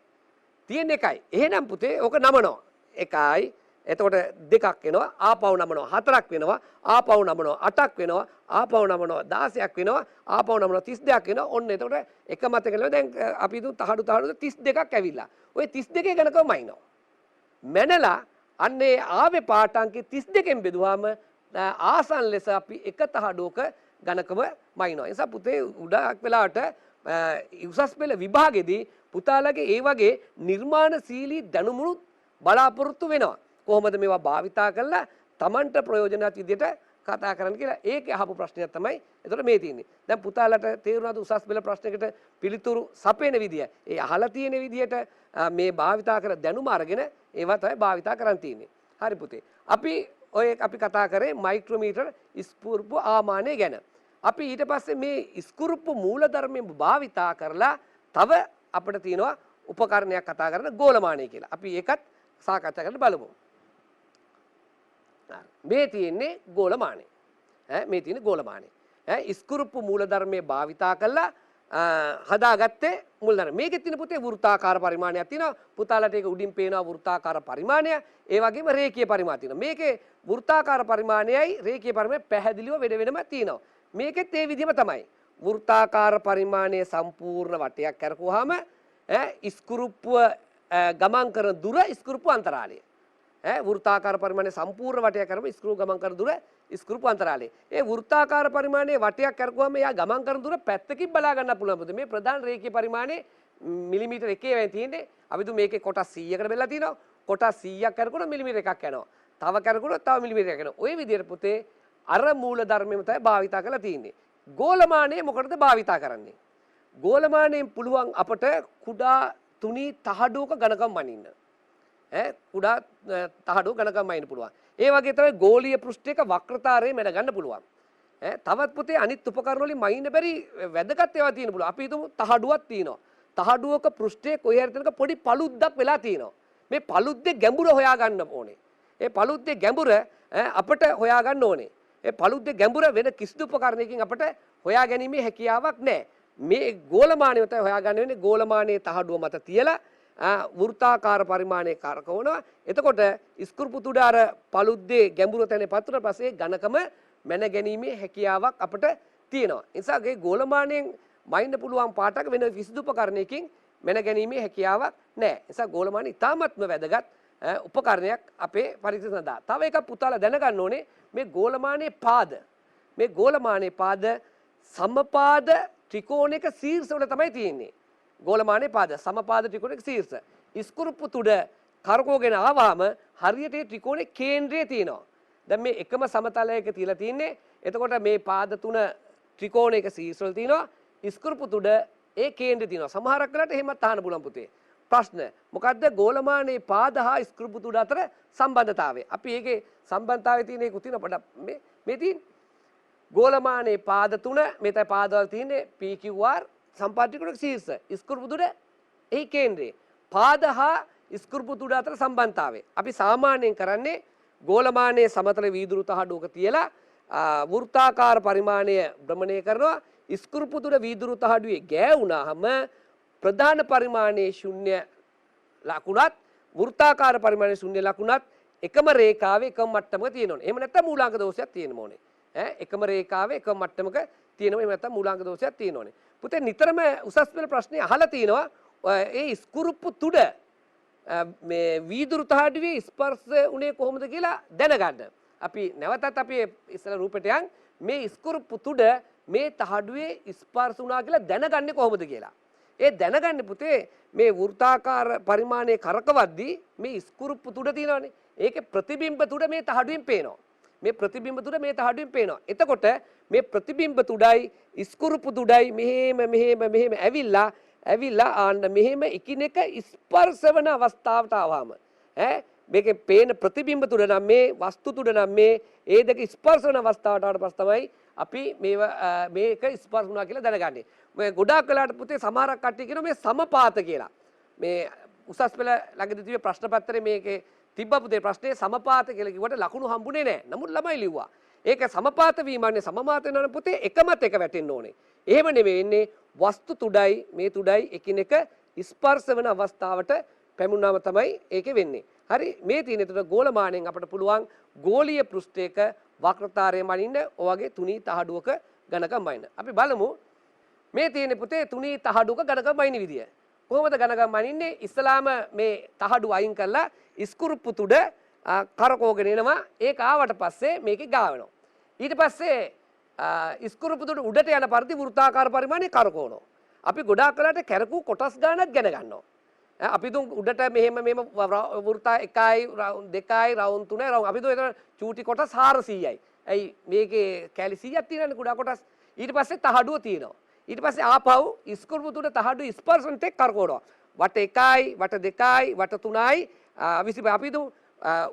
තියෙන එකයි. එහෙනම් පුතේ ඕක නමනවා. එකයි එතකොට දෙකක් වෙනවා ආපහු නමනවා හතරක් වෙනවා ආපහු නමනවා අටක් වෙනවා ආපහු නමනවා 16ක් වෙනවා ආපහු නමනවා 32ක් වෙනවා ඔන්න එතකොට එක මත කියලා දැන් අපි දු තහඩු 32ක් ඇවිල්ලා ওই 32 ගණකම අයින්නවා මැනලා අන්නේ ආවේ පාඨාංකේ 32න් බෙදුවාම ආසන් ලෙස අපි එක තහඩුවක ගණකම මයින්නවා ඒ නිසා පුතේ උඩක් වෙලාවට උසස් පෙළ විභාගෙදී පුතාලගේ ඒ වගේ නිර්මාණශීලී දැනුමුණු බලාපොරොත්තු වෙනවා කොහොමද මේවා භාවිතා කරලා Tamanට ප්‍රයෝජනවත් විදියට කතා කරන්න කියලා ඒකේ අහපු ප්‍රශ්නයක් තමයි එතකොට මේ තියෙන්නේ දැන් පුතාලට තේරුණාද උසස් පෙළ ප්‍රශ්නයකට පිළිතුරු සපයන විදිය ඒ අහලා තියෙන විදියට මේ භාවිතා කර දැනුම අරගෙන ඒවා තමයි භාවිතා කරන් තියෙන්නේ හරි පුතේ අපි අපි කතා කරේ මයික්‍රොමීටර් ස්පූර්ප ආමානය ගැන අපි ඊට පස්සේ මේ ස්කුරුප්පු මූලධර්මයෙන් භාවිතා කරලා තව අපිට තියෙනවා උපකරණයක් කතා කරන ගෝලමානය කියලා අපි ඒකත් සාකච්ඡා කරන්න බලමු මේ තියෙන්නේ ගෝලමානය මේ තියෙන්නේ ගෝලමානය ස්කුරුප්පු මූලධර්මයේ භාවිතා කළා හදාගත්තේ මූලධර්ම මේකෙත් තියෙන පුතේ වෘත්තාකාර පරිමාණයක් තියෙනවා පුතාලට ඒක උඩින් පේනවා වෘත්තාකාර පරිමාණය ඒ වගේම රේඛීය පරිමාණ තියෙනවා මේකේ වෘත්තාකාර පරිමාණයයි රේඛීය පරිමාණය පැහැදිලිව වෙනම තියෙනවා මේකෙත් ඒ විදිහම තමයි වෘත්තාකාර පරිමාණයේ සම්පූර්ණ වටයක් කරකුවාම ස්කුරුප්පුව ගමන් කරන දුර ස්කුරුප්පු අන්තරාලය වෘත්තාකාර පරිමාණයේ සම්පූර්ණ වටයක් කරම ස්ක්‍රූ ගමන් කරන දුර ස්ක්‍රූපු අන්තරාලය. ඒ වෘත්තාකාර පරිමාණයේ වටයක් කරකුවාම එයා ගමන් කරන දුර පැත්තකින් බලා ගන්න පුළුවන්. මේ ප්‍රධාන රේඛීය පරිමාණයේ මිලිමීටර් 1 වෙන් තියෙන්නේ. අපි දු මේකේ කොටස් 100කට බෙදලා තිනවා. කොටස් 100ක් කරකුණා මිලිමීටර් එකක් යනවා. තව කරකුණා තව මිලිමීටර් එකක් යනවා. ওই විදිහට පුතේ අර මූල ධර්මෙම තමයි භාවිතා කරලා තියෙන්නේ. ගෝලමානය මොකටද භාවිතා කරන්නේ? ගෝලමානයෙන් පුළුවන් අපට කුඩා තුනී තහඩුවක ගණකම් මනින්න. කුඩා තහඩුව ගණකම් මනින්න පුළුවන්. ඒ වගේ තමයි ගෝලීය පෘෂ්ඨයක වක්‍රතාරයේ මැන ගන්න පුළුවන්. තවත් පුතේ අනිත් උපකරණ වලින් මනින්න බැරි වැදගත් ඒවා තියෙන පුළුවන්. අපි හිතමු තහඩුවක් තියෙනවා. තහඩුවක පෘෂ්ඨයේ කොහේ හරි තැනක පොඩි පළුද්දක් වෙලා තියෙනවා. මේ පළුද්දේ ගැඹුර හොයා ගන්න ඕනේ. ඒ පළුද්දේ ගැඹුර අපිට හොයා ගන්න ඕනේ. ඒ පළුද්දේ ගැඹුර වෙන කිසිදු උපකරණයකින් අපිට හොයා ගැනීමේ හැකියාවක් නැහැ. මේ ගෝලමානය තමයි හොයාගන්න වෙන්නේ ගෝලමානයේ තහඩුව මත තියලා වෘත්තාකාර පරිමාණයේ කරකවනවා. එතකොට ස්කුරුප්පු තුඩ අර පළුද්දේ ගැඹුර තැනේ පතුර පස්සේ ඝනකම මැන ගැනීමේ හැකියාවක් අපිට තියෙනවා. ඒ නිසා මේ ගෝලමානයෙන් මයින්න පුළුවන් පාටක වෙන කිසිදු උපකරණයකින් මැන ගැනීමේ හැකියාවක් නැහැ. ඒ නිසා ගෝලමානය ඉතාමත්ම වැදගත් උපකරණයක් අපේ පරීක්ෂණ සඳහා. තව එකක් පුතාලා දැනගන්න ඕනේ මේ ගෝලමානයේ පාද. මේ ගෝලමානයේ පාද සමපාද ත්‍රිකෝණයක ශීර්ෂ වල තමයි තියෙන්නේ. ගෝලමානයේ පාද සමපාද ත්‍රිකෝණයක ශීර්ෂ. ස්කුරුප්පු තුඩ කරකවගෙන ආවම හරියට ඒ ත්‍රිකෝණේ කේන්ද්‍රය තියෙනවා. දැන් මේ එකම සමතලයක තියලා තින්නේ. එතකොට මේ පාද තුන ත්‍රිකෝණයක ශීර්ෂ වල තියෙනවා. ස්කුරුප්පු තුඩ ඒ කේන්ද්‍රය තියෙනවා. සමහරක් වෙලාවට එහෙමත් අහන්න පුළුවන් පුතේ. ප්‍රශ්න මොකද්ද ගෝලමානයේ පාද හා ස්කුරුප්පු තුඩ අතර සම්බන්ධතාවය? අපි ඒකේ සම්බන්ධතාවය තියෙන එක උතින පොඩක් මේ තියෙන ගෝලමානයේ පාද තුන මෙතන පාදවල තියෙන්නේ PQR සම්පාදිකුණක ශීර්ෂ ස්කුරුප්පු තුඩ එහි කේන්ද්‍රය පාද හා ස්කුරුප්පු තුඩ අතර සම්බන්ධතාවය අපි සාමාන්‍යයෙන් කරන්නේ ගෝලමානයේ සමතල වීදුරු තහඩුවක තියලා වෘත්තාකාර පරිමාණය භ්‍රමණය කරනවා ස්කුරුප්පු තුඩ වීදුරු තහඩුවේ ගෑවුනහම ප්‍රධාන පරිමාණයේ ශුන්‍ය ලකුණත් වෘත්තාකාර පරිමාණයේ ශුන්‍ය ලකුණත් එකම රේඛාවේ එකම මට්ටමක තියෙන්න ඕනේ. එහෙම නැත්නම් මූලාංක දෝෂයක් තියෙන්න ඕනේ. එකම රේඛාවේ එකම මට්ටමක තියෙනවා. එහෙම නැත්නම් මූලාංක දෝෂයක් තියෙන්න ඕනේ. පුතේ නිතරම උසස් පෙළ ප්‍රශ්නේ අහලා තිනවා ඒ ස්කුරුප්පු තුඩ මේ වීදුරු තහඩුවේ ස්පර්ශ උනේ කොහොමද කියලා දැනගන්න. අපි නැවතත් අපි ඉස්සර රූපෙට යන් මේ ස්කුරුප්පු තුඩ මේ තහඩුවේ ස්පර්ශ වුණා කියලා දැනගන්නේ කොහොමද කියලා. ඒ දැනගන්නේ පුතේ මේ වෘත්තාකාර පරිමාණයේ කරකවද්දී මේ ස්කුරුප්පු තුඩ තියෙනවානේ. ඒකේ ප්‍රතිබිම්බ තුඩ මේ තහඩුවෙන් පේනවා. මේ ප්‍රතිබිම්බ තුඩ මේ තහඩුවෙන් පේනවා. එතකොට මේ ප්‍රතිබිම්බ තුඩයි ස්කුරුප්පු තුඩයි මෙහෙම ඇවිල්ලා ආන්න මෙහෙම එකිනෙක ස්පර්ශ වෙන අවස්ථාවට ආවම මේකේ පේන ප්‍රතිබිම්බ තුඩ නම් මේ වස්තු තුඩ නම් මේ ඒ දෙක ස්පර්ශ වෙන අවස්ථාවට ආවට පස්සේ තමයි අපි මේක ස්පර්ශ වුණා කියලා දැනගන්නේ. මේ ගොඩාක් වෙලාවට පුතේ සමහරක් කට්ටිය කියනවා මේ සමපාත කියලා. මේ උසස් පෙළ ළඟදී තිබ්බ ප්‍රශ්න පත්‍රයේ මේකේ තිබ්බ පුතේ ප්‍රශ්නේ සමපාත කියලා කිව්වට ලකුණු හම්බුනේ නැහැ. නමුත් ළමයි ලිව්වා. ඒක සමපාත වීමන්නේ සමමාත වෙනවනේ පුතේ එකමත් එක වැටෙන්න ඕනේ. එහෙම නෙවෙයි ඉන්නේ වස්තු තුඩයි මේ තුඩයි එකිනෙක ස්පර්ශ වෙන අවස්ථාවට පැමුණාම තමයි ඒකේ වෙන්නේ. හරි මේ තියෙන එතන ගෝලමාණයෙන් අපිට පුළුවන් ගෝලීය පෘෂ්ඨයක වක්‍රතාරය මනින්න ඔයගේ තුනී තහඩුවක ඝනකම් මනින්න. අපි බලමු මේ තියෙන පුතේ තුනී තහඩුවක ඝනකම් මනින විදිය. කොහොමද ඝනකම් මනින්නේ? ඉස්සලාම මේ තහඩු අයින් කරලා ස්කුරුප්පු තුඩ කරකෝගෙන එනවා. ඒක ආවට පස්සේ මේකේ ගාවනවා. ඊට පස්සේ ස්කුරුප්පු තුඩ උඩට යන පරිදි වෘත්තාකාර පරිමාණය කරකවනවා. අපි ගොඩාක් වෙලාට කැරකූ කොටස් ගානක් ගැන ගන්නවා. අපි දුන් උඩට මෙහෙම වෘත්තා 1යි 2යි රවුම් 3යි රවුම් අපි දුන් එතන චූටි කොටස් 400යි. ඇයි මේකේ කැලි 100ක් තියෙනනේ කුඩා කොටස්. ඊට පස්සේ තහඩුව තියෙනවා. ඊට පස්සේ ආපහු ස්කුරුප්පු තුඩ තහඩුව ස්පර්ශන ටෙක් කරකවනවා. වට 1යි වට 2යි වට 3යි 25 අපි දුන්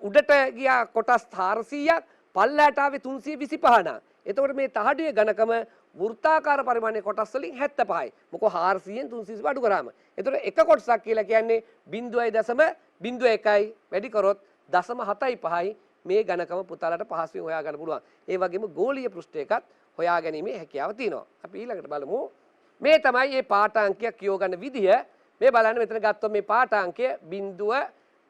උඩට ගියා කොටස් 400ක් පල්ලයට ආවේ 325 නා. එතකොට මේ තහඩුවේ ඝනකම වෘත්තාකාර පරිමාණයේ කොටස් වලින් 75යි. මොකෝ 400න් 325 අඩු කරාම. එතකොට එක කොටසක් කියලා කියන්නේ 0.01යි වැඩි කරොත් 0.75යි මේ ඝනකම පුතාලට පහසුවෙන් හොයා ගන්න පුළුවන්. ඒ වගේම ගෝලීය පෘෂ්ඨයකත් හොයා ගැනීමේ හැකියාව තියෙනවා. අපි ඊළඟට බලමු. මේ තමයි මේ පාඨාංකයක් කියව ගන්න විදිය. මේ බලන්න මෙතන ගත්තොත් මේ පාඨාංකය 0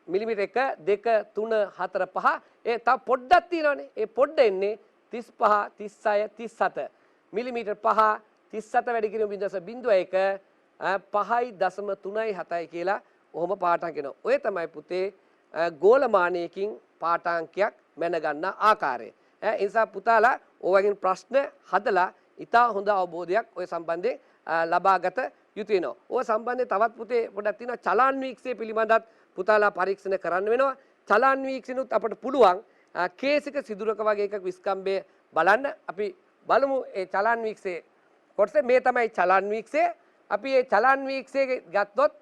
මිලිමීටර 1 2 3 4 5 ඒ තව පොඩ්ඩක් තියෙනවානේ. ඒ පොඩ්ඩ එන්නේ 35 36 37 මිලිමීටර 5 37 වැඩි කිරීම 0.01 5.37යි කියලා ඔහොම පාඨාංක වෙනවා. ඔය තමයි පුතේ ගෝලමානයකින් පාඨාංකයක් මැන ගන්න ආකාරය. ඒ නිසා පුතාලා ඔයගෙන් ප්‍රශ්න හදලා ඉතා හොඳ අවබෝධයක් ඔය සම්බන්ධයෙන් ලබාගත යුතු වෙනවා. ඔය සම්බන්ධයෙන් තවත් පුතේ පොඩක් තියෙනවා චලන් වීක්ෂය පිළිබඳත් පුතාලා පරීක්ෂණ කරන්න වෙනවා. චලන් වීක්ෂණුත් අපට පුළුවන් කේසික සිදුරක වගේ එකක් විස්කම්බය බලන්න. අපි බලමු ඒ චලන් වීක්ෂයේ කොටස. මේ තමයි චලන් වීක්ෂය. අපි මේ චලන් වීක්ෂය ගත්තොත්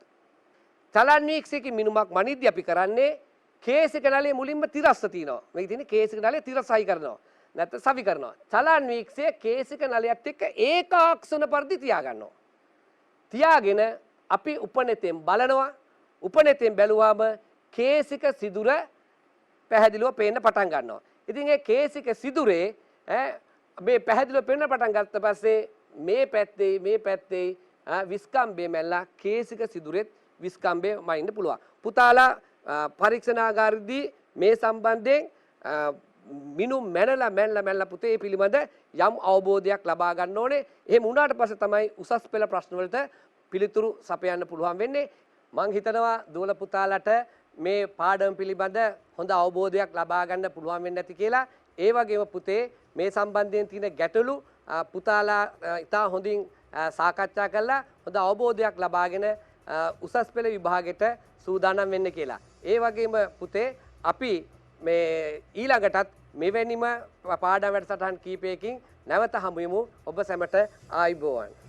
චලන් වීක්ෂයකින් මිනුමක් මනිද්දී අපි කරන්නේ කේසික නලයේ මුලින්ම තිරස්ස තියෙනවා. මේක තියෙන්නේ කේසික නලය තිරසයි කරනවා. නැත්නම් සවි කරනවා. චලන් වීක්ෂය කේසික නලයත් එක්ක ඒකාක්ෂණ පරිදි තියාගන්නවා. තියාගෙන අපි උපනෙතෙන් බලනවා. උපනෙතෙන් බැලුවාම කේසික සිදුර පැහැදිලිව පේන්න පටන් ගන්නවා. ඉතින් ඒ කේසික සිදුරේ මේ පැහැදිලිව පේන්න පටන් ගත්ත පස්සේ මේ පැත්තේ විස්කම්බේ මැල්ලා කේසික සිදුරෙත් විස්කම්බේ මයින්න පුළුවන්. පුතාලා පරීක්ෂණාගාරයේදී මේ සම්බන්ධයෙන් මිනු මැනලා පුතේ පිළිබඳ යම් අවබෝධයක් ලබා ගන්න ඕනේ. එහෙම වුණාට පස්සේ තමයි උසස් පෙළ ප්‍රශ්න වලට පිළිතුරු සපයන්න පුළුවන් වෙන්නේ. මං හිතනවා දුවල පුතාලට මේ පාඩම පිළිබඳ හොඳ අවබෝධයක් ලබා ගන්න පුළුවන් වෙන්නේ නැති කියලා. ඒ වගේම පුතේ මේ සම්බන්ධයෙන් තියෙන ගැටලු පුතාලා ඉතා හොඳින් සාකච්ඡා කරලා හොඳ අවබෝධයක් ලබාගෙන උසස් පෙළ විභාගෙට සූදානම් වෙන්න කියලා. ඒ වගේම පුතේ අපි මේ ඊළඟටත් මෙවැනිම පාඩම් වැඩසටහන් කීපයකින් නැවත හමු වෙමු. ඔබ සැමට ආයුබෝවන්.